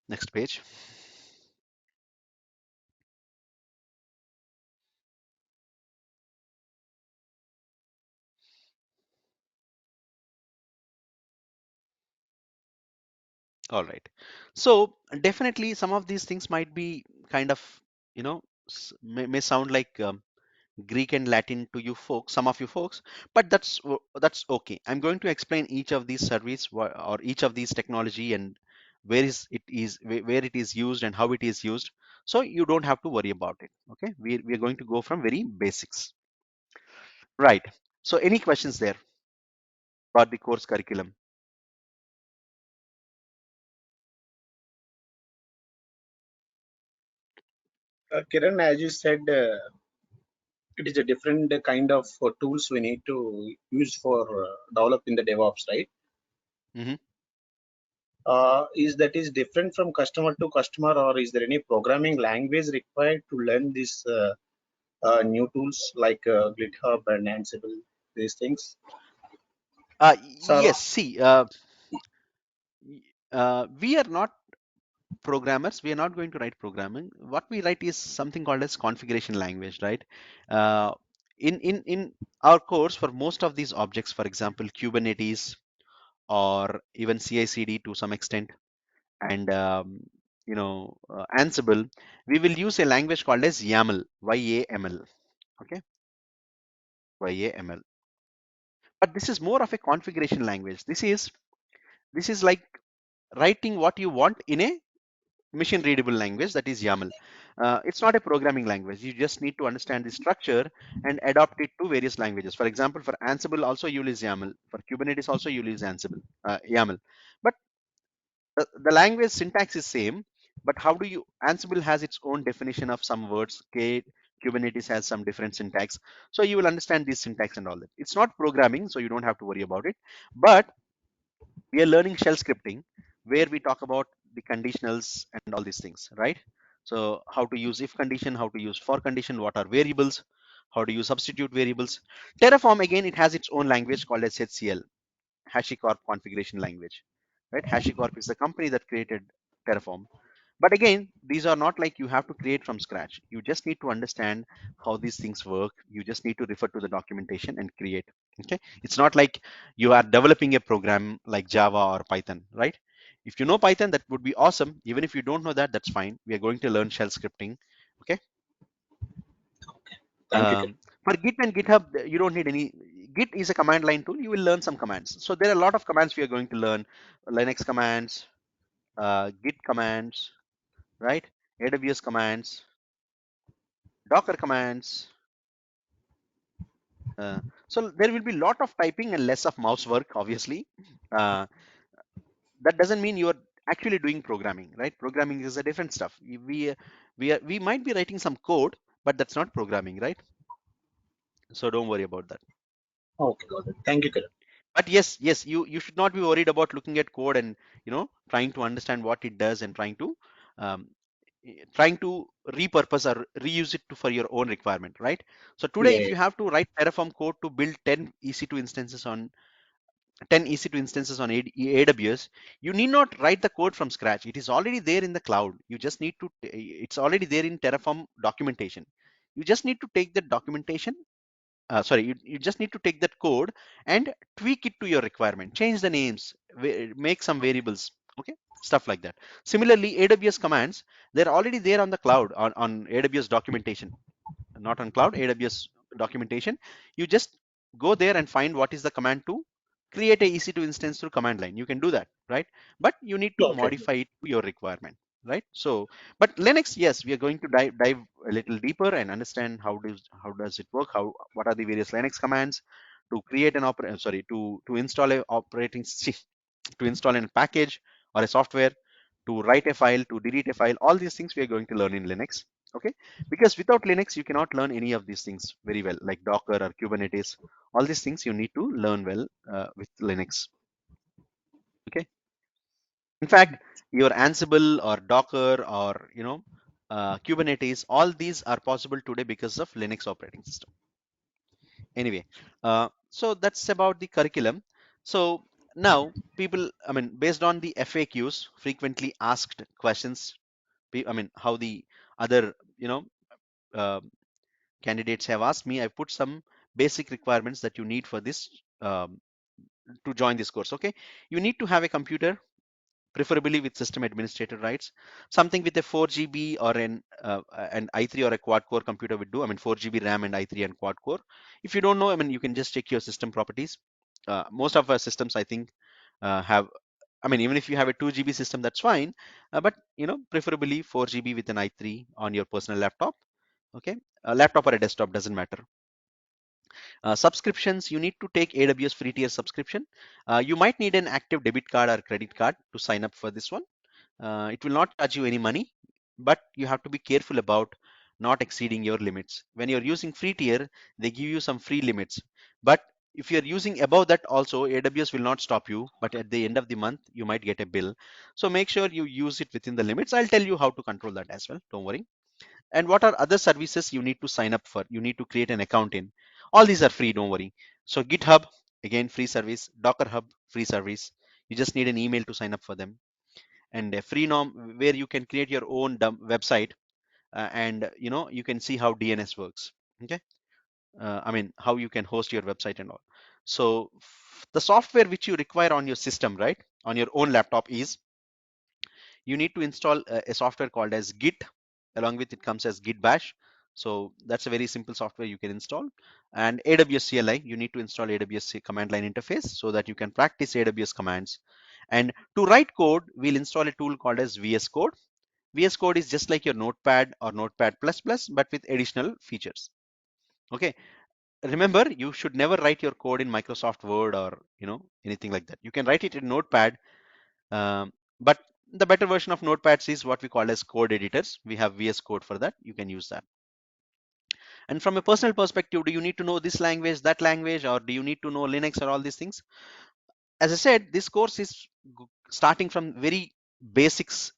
Next page. All right. So definitely some of these things might be kind of, may sound like Greek and Latin to you folks, some of you folks, but that's okay. I'm going to explain each of these service or each of these technology and where it is used and how it is used. So you don't have to worry about it. Okay. We are going to go from very basics. Right. So any questions there about the course curriculum? Kiran, as you said, it is a different kind of tools we need to use for developing the DevOps, right? Mm-hmm. Is that is different from customer to customer, or is there any programming language required to learn these new tools like GitHub and Ansible, these things? So, Yes. See, we are not programmers. We are not going to write programming. What we write is something called as configuration language, right? uh, in our course, for most of these objects, for example Kubernetes or even CI/CD to some extent, and Ansible, we will use a language called as YAML, YAML. Okay, YAML. But this is more of a configuration language. This is like writing what you want in a machine readable language, that is YAML. It's not a programming language. You just need to understand the structure and adapt it to various languages. For example, for Ansible also you'll use YAML. For Kubernetes also you'll use Ansible, YAML. But the language syntax is same. But how do you? Ansible has its own definition of some words. Kubernetes has some different syntax. So you will understand this syntax and all that. It's not programming, so you don't have to worry about it. But we are learning shell scripting, where we talk about the conditionals and all these things, right? So how to use if condition, how to use for condition, what are variables, how do you substitute variables. Terraform, again, it has its own language called as HCL. HashiCorp configuration language, right? HashiCorp is the company that created Terraform. But again, these are not like you have to create from scratch. You just need to understand how these things work. You just need to refer to the documentation and create. Okay, it's not like you are developing a program like Java or Python, right? If you know Python, that would be awesome. Even if you don't know that, that's fine. We are going to learn shell scripting. Okay. Thank you, Kiran. For Git and GitHub, you don't need any. Git is a command line tool. You will learn some commands. So there are a lot of commands we are going to learn. Linux commands, Git commands, right? AWS commands, Docker commands. So there will be a lot of typing and less of mouse work, obviously. Uh, that doesn't mean you're actually doing programming, right? Programming is a different stuff. We might be writing some code, but that's not programming, right? So don't worry about that. Okay, got it. Thank you, Kiran. But yes, you should not be worried about looking at code and trying to understand what it does and um, trying to repurpose or reuse it for your own requirement, right? So today, Yeah, if yeah. you have to write Terraform code to build 10 EC2 instances on 10 EC2 instances on AWS, you need not write the code from scratch. It is already there in the cloud. You just need to, it's already there in Terraform documentation. You just need to take that documentation, sorry, you just need to take that code and tweak it to your requirement, change the names, make some variables, okay, stuff like that. Similarly, AWS commands, they're already there on the cloud, on AWS documentation, not on cloud, AWS documentation. You just go there and find what is the command to create a EC2 instance through command line. You can do that, right? But you need to Okay. modify it to your requirement, right? So, but Linux, yes, we are going to dive a little deeper and understand how does it work? What are the various Linux commands to create an sorry, to install a operating to install a package or a software, to write a file, to delete a file. All these things we are going to learn in Linux. Okay, because without Linux you cannot learn any of these things very well, like Docker or Kubernetes. All these things you need to learn well with Linux. Okay, in fact, your Ansible or Docker or Kubernetes, all these are possible today because of Linux operating system. Anyway, so that's about the curriculum. So now people, I mean, based on the FAQs, frequently asked questions, I mean, how the other uh, candidates have asked me, I put some basic requirements that you need for this to join this course. Okay, you need to have a computer, preferably with system administrator rights. Something with a 4 GB or an i3 or a quad core computer would do. I mean, 4 GB RAM and i3 and quad core. If you don't know, I mean, you can just check your system properties. Most of our systems, I think, have. I mean, even if you have a 2 GB system, that's fine. But preferably 4 GB with an i3 on your personal laptop. Okay, a laptop or a desktop doesn't matter. Subscriptions, you need to take AWS free tier subscription. You might need an active debit card or credit card to sign up for this one. It will not charge you any money, but you have to be careful about not exceeding your limits. When you're using free tier, they give you some free limits. But if you're using above that also, AWS will not stop you, but at the end of the month, you might get a bill. So make sure you use it within the limits. I'll tell you how to control that as well. Don't worry. And what are other services you need to sign up for? You need to create an account in. All these are free, don't worry. So GitHub, again, free service. Docker Hub, free service. You just need an email to sign up for them. And a free norm where you can create your own website, and you can see how DNS works. Okay, I mean, how you can host your website and all. So the software which you require on your system, right, on your own laptop, is you need to install a software called as Git. Along with it comes as Git Bash. So that's a very simple software you can install. And AWS CLI, you need to install AWS command line interface so that you can practice AWS commands. And to write code, we'll install a tool called as VS Code. VS Code is just like your Notepad or Notepad++, but with additional features. Okay. Remember, you should never write your code in Microsoft Word or anything like that. You can write it in Notepad, but the better version of Notepads is what we call as code editors. We have VS Code for that. You can use that. And from a personal perspective, do you need to know this language, that language, or do you need to know Linux or all these things? As I said, this course is starting from very basics,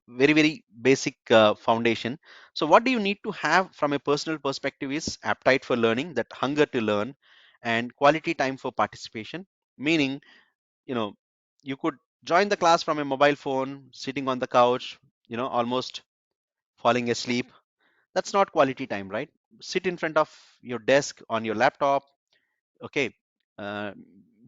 very basic foundation. So what do you need to have from a personal perspective is appetite for learning, that hunger to learn, and quality time for participation. Meaning, you know, you could join the class from a mobile phone, sitting on the couch, almost falling asleep. That's not quality time, right? Sit in front of your desk on your laptop. Okay. uh,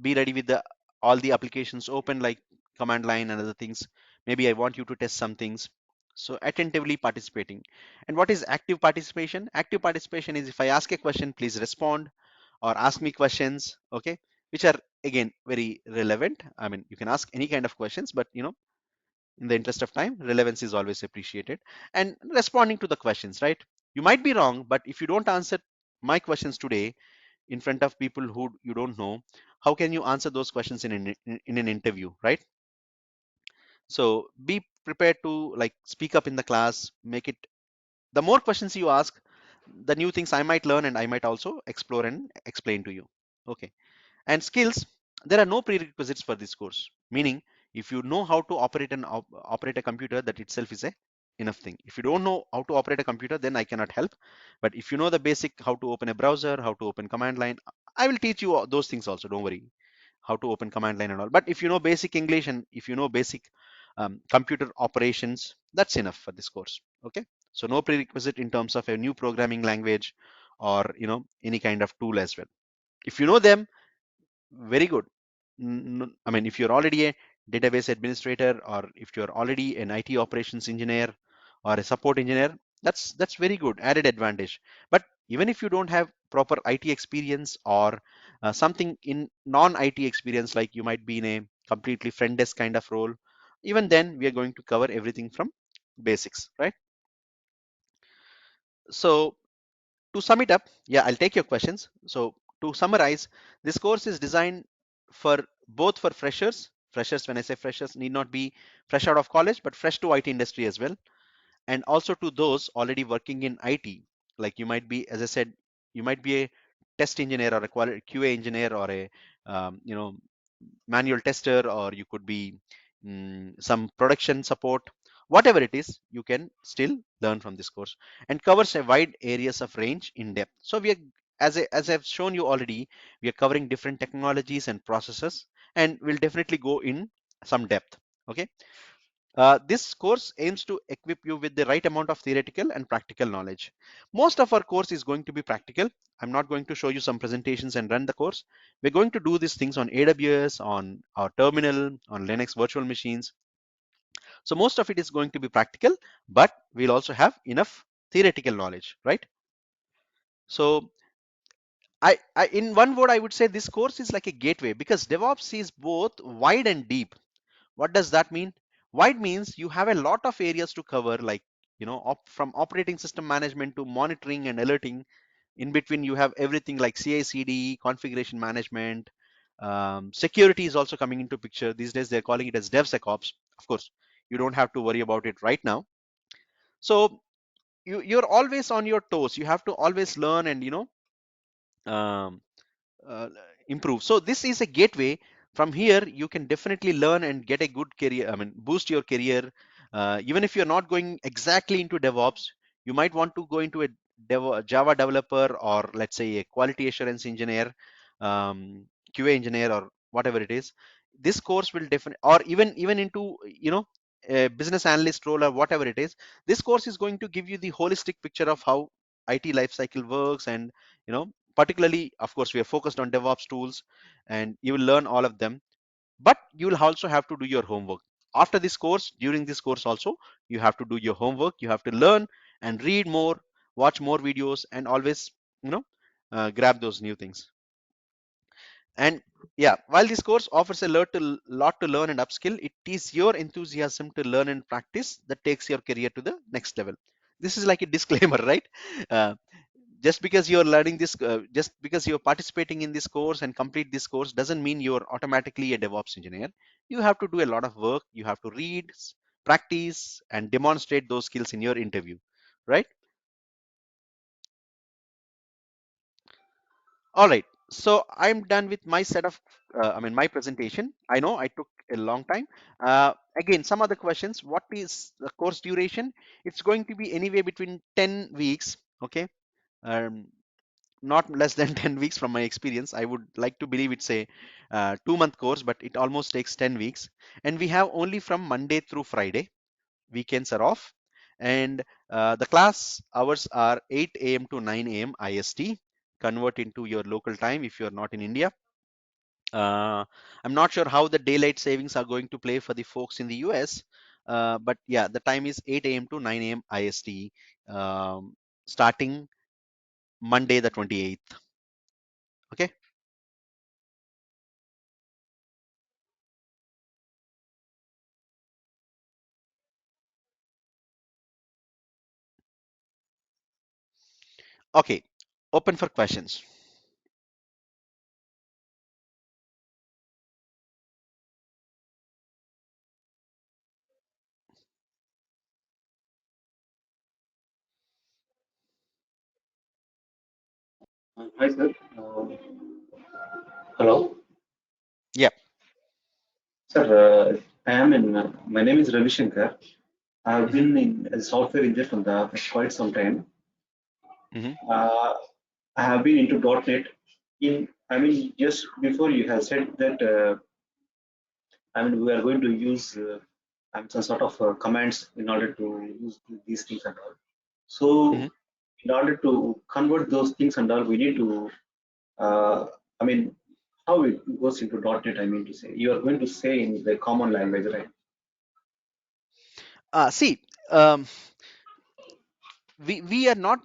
be ready with the all the applications open, like command line and other things. Maybe I want you to test some things. So attentively participating. And what is active participation? Active participation is, if I ask a question, please respond, or ask me questions, okay, which are again very relevant. I mean, you can ask any kind of questions, but in the interest of time, relevance is always appreciated. And responding to the questions, right? You might be wrong, but if you don't answer my questions today in front of people who you don't know, how can you answer those questions in an interview, right? So be prepared to like speak up in the class. Make it, the more questions you ask, the new things I might learn and I might also explore and explain to you. Okay. And skills, there are no prerequisites for this course, meaning if you know how to operate a computer, that itself is a enough thing. If you don't know how to operate a computer, then I cannot help. But if you know the basic, how to open a browser, how to open command line, I will teach you those things also, don't worry, how to open command line and all. But if you know basic English and if you know basic computer operations, that's enough for this course. Okay. So no prerequisite in terms of a new programming language or any kind of tool as well. If you know them, very good. I mean, if you're already a database administrator, or if you're already an IT operations engineer or a support engineer, that's very good, added advantage. But even if you don't have proper IT experience, or something in non-IT experience, like you might be in a completely front desk kind of role, even then we are going to cover everything from basics, right? So to sum it up, yeah, I'll take your questions. So to summarize, this course is designed for both for freshers, when I say freshers, need not be fresh out of college, but fresh to IT industry as well. And also to those already working in IT, like you might be, as I said, you might be a test engineer or a quality QA engineer, or a manual tester, or you could be some production support. Whatever it is, you can still learn from this course, and covers a wide areas of range in depth. So we are, as I've shown you already, we are covering different technologies and processes, and we'll definitely go in some depth. Okay. This course aims to equip you with the right amount of theoretical and practical knowledge. Most of our course is going to be practical. I'm not going to show you some presentations and run the course. We're going to do these things on AWS, on our terminal, on Linux virtual machines. So most of it is going to be practical, but we'll also have enough theoretical knowledge, right? So in one word, I would say this course is like a gateway, because DevOps is both wide and deep. What does that mean? Wide means you have a lot of areas to cover, like, from operating system management to monitoring and alerting. In between, you have everything like CI/CD, configuration management. Security is also coming into picture. These days, they're calling it as DevSecOps. Of course, you don't have to worry about it right now. So you're always on your toes. You have to always learn and, um, uh, improve. So this is a gateway. From here, you can definitely learn and get a good career. I mean, boost your career. Even if you're not going exactly into DevOps, you might want to go into a Java developer, or let's say a quality assurance engineer, QA engineer, or whatever it is. This course will definitely, or even into, a business analyst role, or whatever it is. This course is going to give you the holistic picture of how IT lifecycle works, and particularly, of course, we are focused on DevOps tools, and you will learn all of them. But you will also have to do your homework after this course. During this course also, you have to do your homework. You have to learn and read more, watch more videos, and always, grab those new things. And yeah, while this course offers a lot to learn and upskill, it is your enthusiasm to learn and practice that takes your career to the next level. This is like a disclaimer, right? uh, just because you're learning this, just because you're participating in this course and complete this course, doesn't mean you're automatically a DevOps engineer. You have to do a lot of work. You have to read, practice, and demonstrate those skills in your interview, right? All right. So I'm done with my set of, my presentation. I know I took a long time. Again, some other questions. What is the course duration? It's going to be anywhere between 10 weeks. Okay. Um, not less than 10 weeks from my experience. I would like to believe it's a 2-month course, but it almost takes 10 weeks. And we have only from Monday through Friday. Weekends are off. And the class hours are 8 a.m. to 9 a.m. IST. Convert into your local time if you're not in India. I'm not sure how the daylight savings are going to play for the folks in the US, but yeah, the time is 8 a.m. to 9 a.m. IST, starting Monday the 28th. Okay. Okay. Open for questions. Hi, sir. Hello. Yeah. Sir, I am in, my name is Ravi Shankar. I have Hmm. been in a software engineer for quite some time. Hmm. Uh, I have been into .NET. I mean, just before you have said that, I mean, we are going to use some sort of commands in order to use these things and all. Hmm. So, in order to convert those things and all, we need to, I mean, how it goes into .NET, I mean to say. You are going to say in the common language, right? See, um, we are not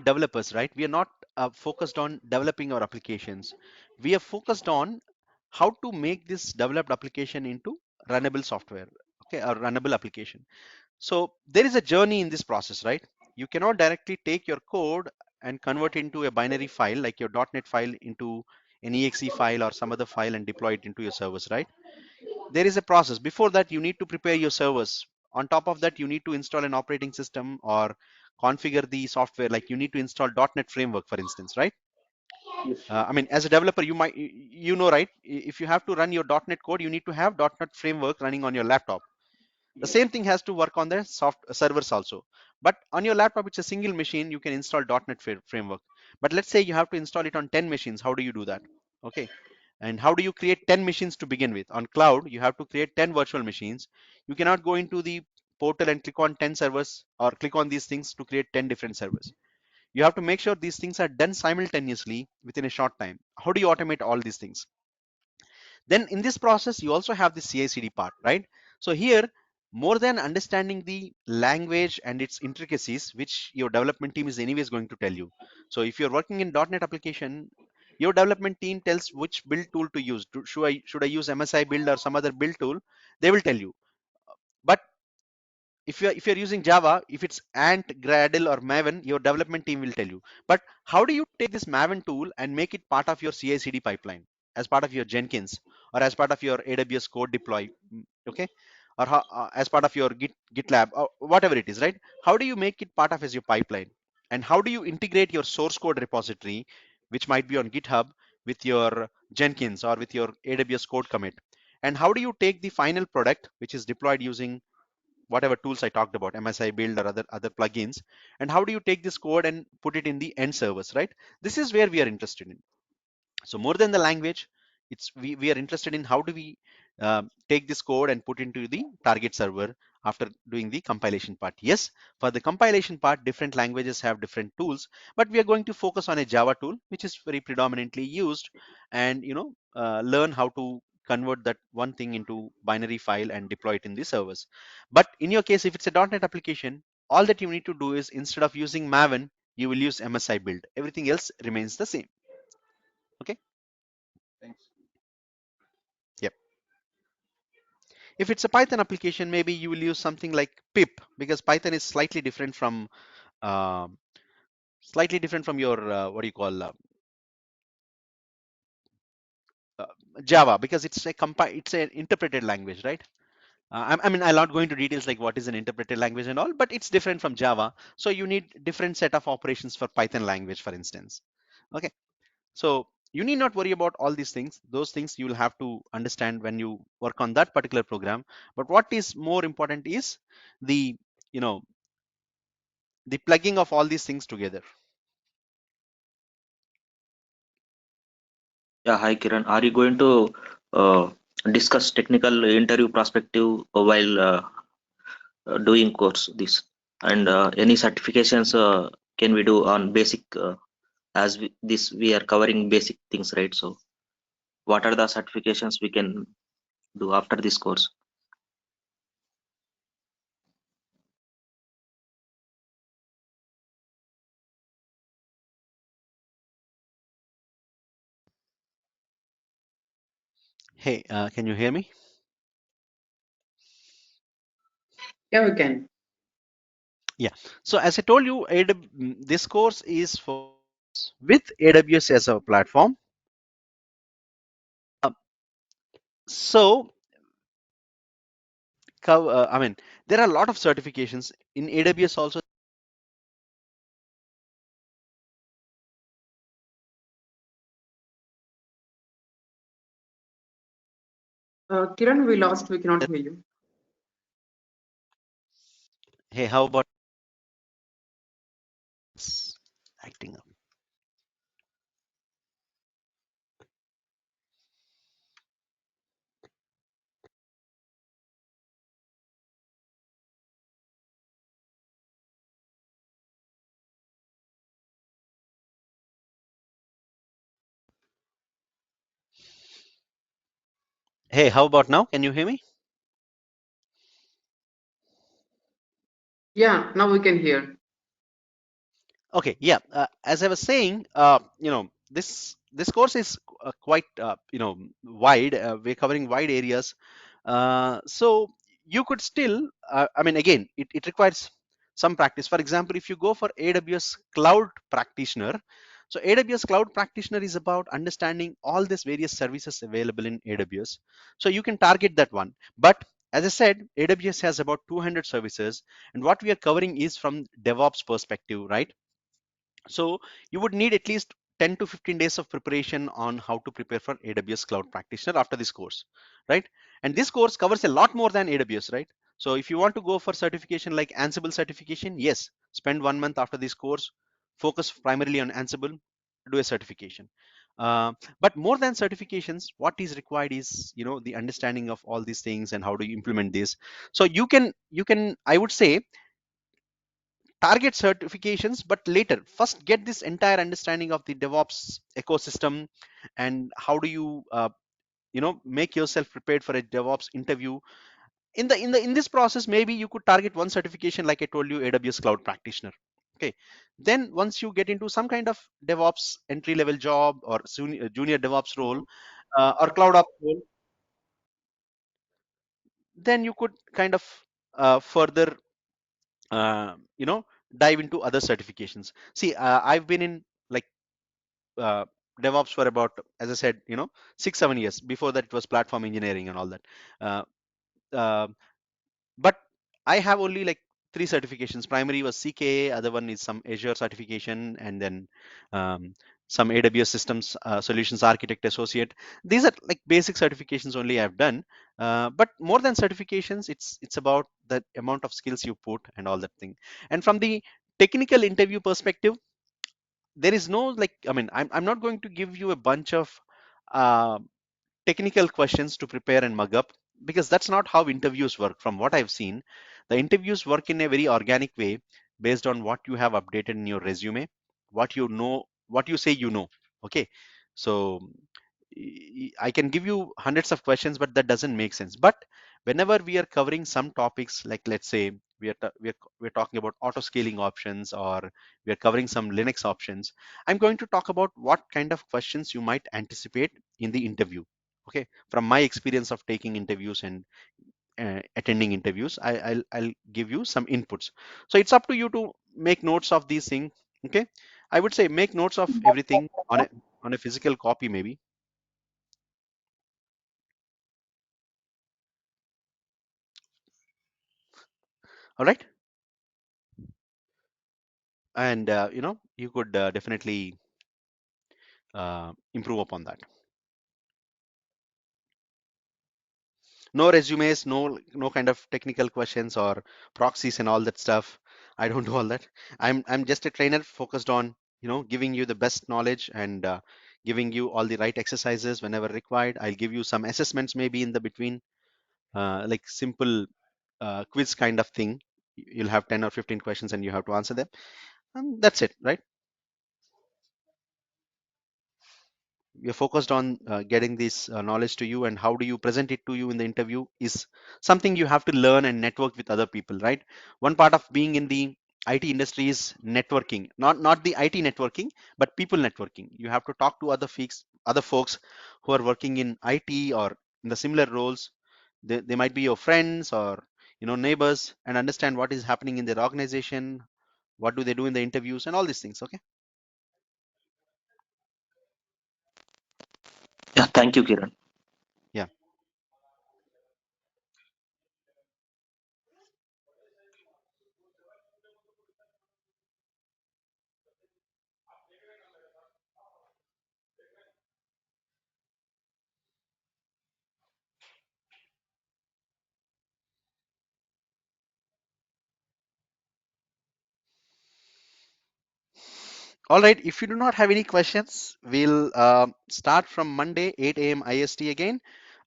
developers, right? We are not focused on developing our applications. We are focused on how to make this developed application into runnable software, okay, or runnable application. So there is a journey in this process, right? You cannot directly take your code and convert into a binary file like your .NET file into an exe file or some other file and deploy it into your servers, right? There is a process. Before that, you need to prepare your servers. On top of that, you need to install an operating system or configure the software. Like you need to install .NET framework, for instance, right? Yes. I mean, as a developer, you know, right? If you have to run your .NET code, you need to have .NET framework running on your laptop. The Yes. same thing has to work on the soft servers also. But on your laptop, it's a single machine. You can install .NET framework. But let's say you have to install it on 10 machines. How do you do that? Okay. And how do you create 10 machines to begin with? On cloud, you have to create 10 virtual machines. You cannot go into the portal and click on 10 servers or click on these things to create 10 different servers. You have to make sure these things are done simultaneously within a short time. How do you automate all these things? Then in this process, you also have the CI/CD part, right? So here, more than understanding the language and its intricacies, which your development team is anyways going to tell you. So if you're working in .NET application, your development team tells which build tool to use. Should I use MSI build or some other build tool? They will tell you. But if you're using Java, if it's Ant, Gradle, or Maven, your development team will tell you. But how do you take this Maven tool and make it part of your CI/CD pipeline, as part of your Jenkins, or as part of your AWS code deploy, okay, or as part of your GitLab, or whatever it is, right? How do you make it part of as your pipeline, and how do you integrate your source code repository, which might be on GitHub, with your Jenkins or with your AWS code commit? And how do you take the final product, which is deployed using whatever tools I talked about, MSI build or other plugins, and how do you take this code and put it in the end servers, right? This is where we are interested in. So more than the language, we are interested in how do we take this code and put into the target server after doing the compilation part. Yes, for the compilation part, different languages have different tools, but we are going to focus on a Java tool, which is very predominantly used, and learn how to convert that one thing into binary file and deploy it in the servers. But in your case, if it's a .NET application, all that you need to do is, instead of using Maven, you will use MSI build. Everything else remains the same. Okay. Thanks. Yep. If it's a Python application, maybe you will use something like pip, because Python is um, slightly different from your what do you call uh, Java, because it's an interpreted language, right? I mean, I'll not go into details like what is an interpreted language and all, but it's different from Java. So you need different set of operations for Python language, for instance. Okay. So you need not worry about all these things. Those things you will have to understand when you work on that particular program. But what is more important is the, you know, the plugging of all these things together. Yeah, hi Kiran. Are you going to discuss technical interview perspective while doing course this? And any certifications can we do on basic as we are covering basic things, right? So what are the certifications we can do after this course? Hey, can you hear me? Yeah, we can. Yeah. So as I told you, this course is for with AWS as a platform. Uh, so, I mean, there are a lot of certifications in AWS also. Kiran, we lost. We cannot hear you. Hey, how about it's acting up? Hey, how about now? Can you hear me? Yeah, now we can hear. Okay, yeah. As I was saying, this course is quite wide. We're covering wide areas, so you could still. I mean, again, it requires some practice. For example, if you go for AWS Cloud Practitioner, so AWS Cloud Practitioner is about understanding all these various services available in AWS. So you can target that one. But as I said, AWS has about 200 services, and what we are covering is from DevOps perspective, right? So you would need at least 10 to 15 days of preparation on how to prepare for AWS Cloud Practitioner after this course, right? And this course covers a lot more than AWS, right? So if you want to go for certification like Ansible certification, yes, spend 1 month after this course, focus primarily on Ansible, do a certification. But more than certifications, what is required is the understanding of all these things and how do you implement this. So you can I would say target certifications, but later first get this entire understanding of the DevOps ecosystem and how do you make yourself prepared for a DevOps interview. In this process, maybe you could target one certification like I told you, AWS Cloud Practitioner. Okay, then once you get into some kind of DevOps entry level job or junior DevOps role or cloud ops role, then you could kind of further uh, you know dive into other certifications. See, I've been in like uh, DevOps for about, as I said, 6 7 years. Before that, it was platform engineering and all that. Uh, uh, but I have only like three certifications. Primary was CKA, other one is some Azure certification, and then um, some AWS Systems Solutions Architect Associate. These are like basic certifications only I've done. But more than certifications, it's about the amount of skills you put and all that thing. And from the technical interview perspective, there is no like, I mean, I'm not going to give you a bunch of uh, technical questions to prepare and mug up, because that's not how interviews work. From what I've seen, the interviews work in a very organic way based on what you have updated in your resume, what you know, what you say okay. So I can give you hundreds of questions, but that doesn't make sense. But whenever we are covering some topics, like let's say we're talking about auto scaling options, or we are covering some Linux options, I'm going to talk about what kind of questions you might anticipate in the interview. Okay, from my experience of taking interviews and attending interviews, I'll give you some inputs. So it's up to you to make notes of these things. Okay, I would say make notes of everything on a physical copy maybe. All right, and you could definitely improve upon that. No resumes, no kind of technical questions or proxies and all that stuff. I don't do all that. I'm just a trainer focused on giving you the best knowledge and giving you all the right exercises whenever required. I'll give you some assessments maybe in the between, like simple quiz kind of thing. You'll have 10 or 15 questions and you have to answer them. And that's it, right? We are focused on getting this knowledge to you, and how do you present it to you in the interview is something you have to learn and network with other people, right? One part of being in the IT industry is networking, not the IT networking, but people networking. You have to talk to other folks who are working in IT or in the similar roles. They might be your friends or neighbors, and understand what is happening in their organization, what do they do in the interviews, and all these things. Okay. Yeah, thank you, Kiran. Yeah. All right, if you do not have any questions, we'll start from Monday, 8 a.m. IST again.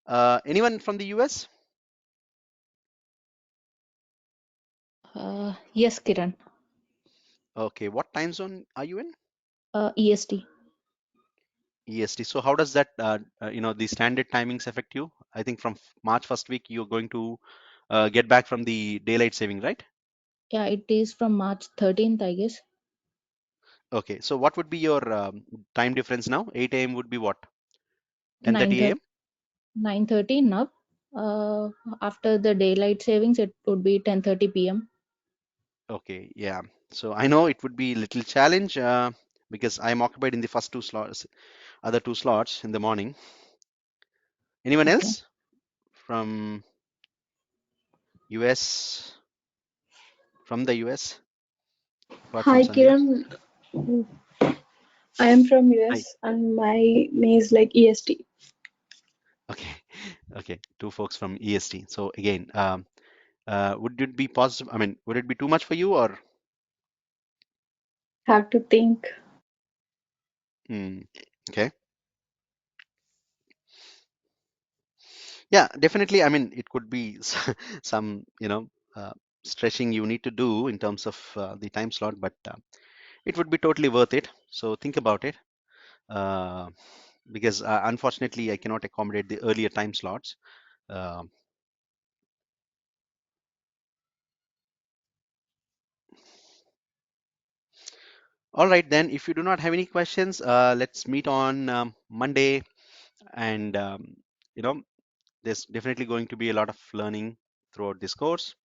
Anyone from the US? Yes, Kiran. Okay, what time zone are you in? EST. EST. So how does that, the standard timings affect you? I think from March first week, you're going to get back from the daylight saving, right? Yeah, it is from March 13th, I guess. Okay, so what would be your time difference now? 8 a.m. would be what? 10:30 9:30 a.m.? 9:30 now. After the daylight savings, it would be 10:30 p.m. Okay, yeah. So I know it would be a little challenge because I'm occupied in the first two slots, other two slots in the morning. Anyone Okay. else from US, from the US, apart from Hi Sandhya? Kiran, I am from Hi. US and my name is like EST. Okay, okay. Two folks from EST. So again, would it be possible? I mean, would it be too much for you or? Have to think. Hmm, okay. Yeah, definitely. I mean, it could be some, stretching you need to do in terms of the time slot, but it would be totally worth it. So think about it. Uh, because unfortunately, I cannot accommodate the earlier time slots. Uh, all right, then, if you do not have any questions, let's meet on Monday. And, there's definitely going to be a lot of learning throughout this course.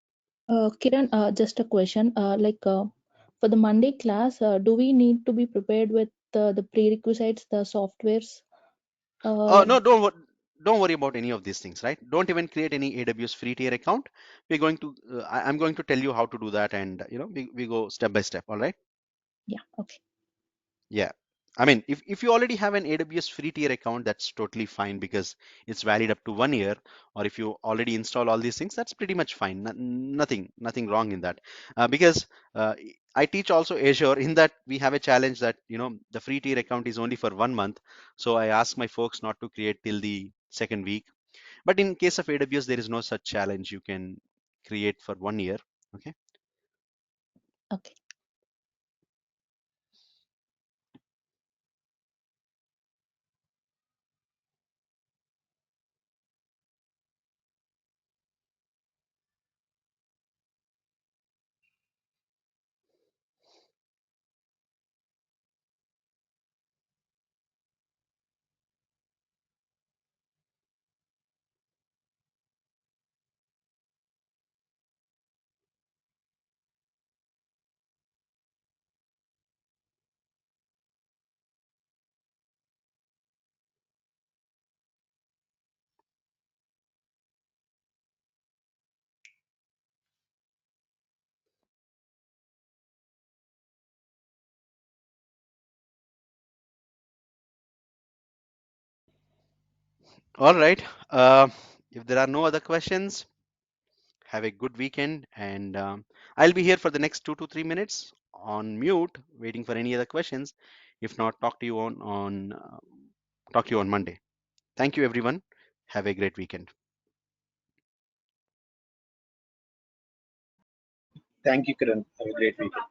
Kiran, just a question. For the Monday class, do we need to be prepared with the prerequisites, the softwares? Like No, don't worry about any of these things, right? Don't even create any AWS free tier account. I'm going to tell you how to do that, and we go step by step. All right? yeah, okay. Yeah. I mean, if you already have an AWS free tier account, that's totally fine because it's valid up to 1 year. Or if you already install all these things, that's pretty much fine. Nothing wrong in that. Because I teach also Azure. In that we have a challenge that the free tier account is only for 1 month. So I ask my folks not to create till the second week. But in case of AWS, there is no such challenge. You can create for 1 year. Okay. Okay. All right. If there are no other questions, have a good weekend, and I'll be here for the next 2 to 3 minutes on mute, waiting for any other questions. If not, talk to you on talk to you on Monday. Thank you, everyone. Have a great weekend. Thank you, Kiran. Have a great weekend.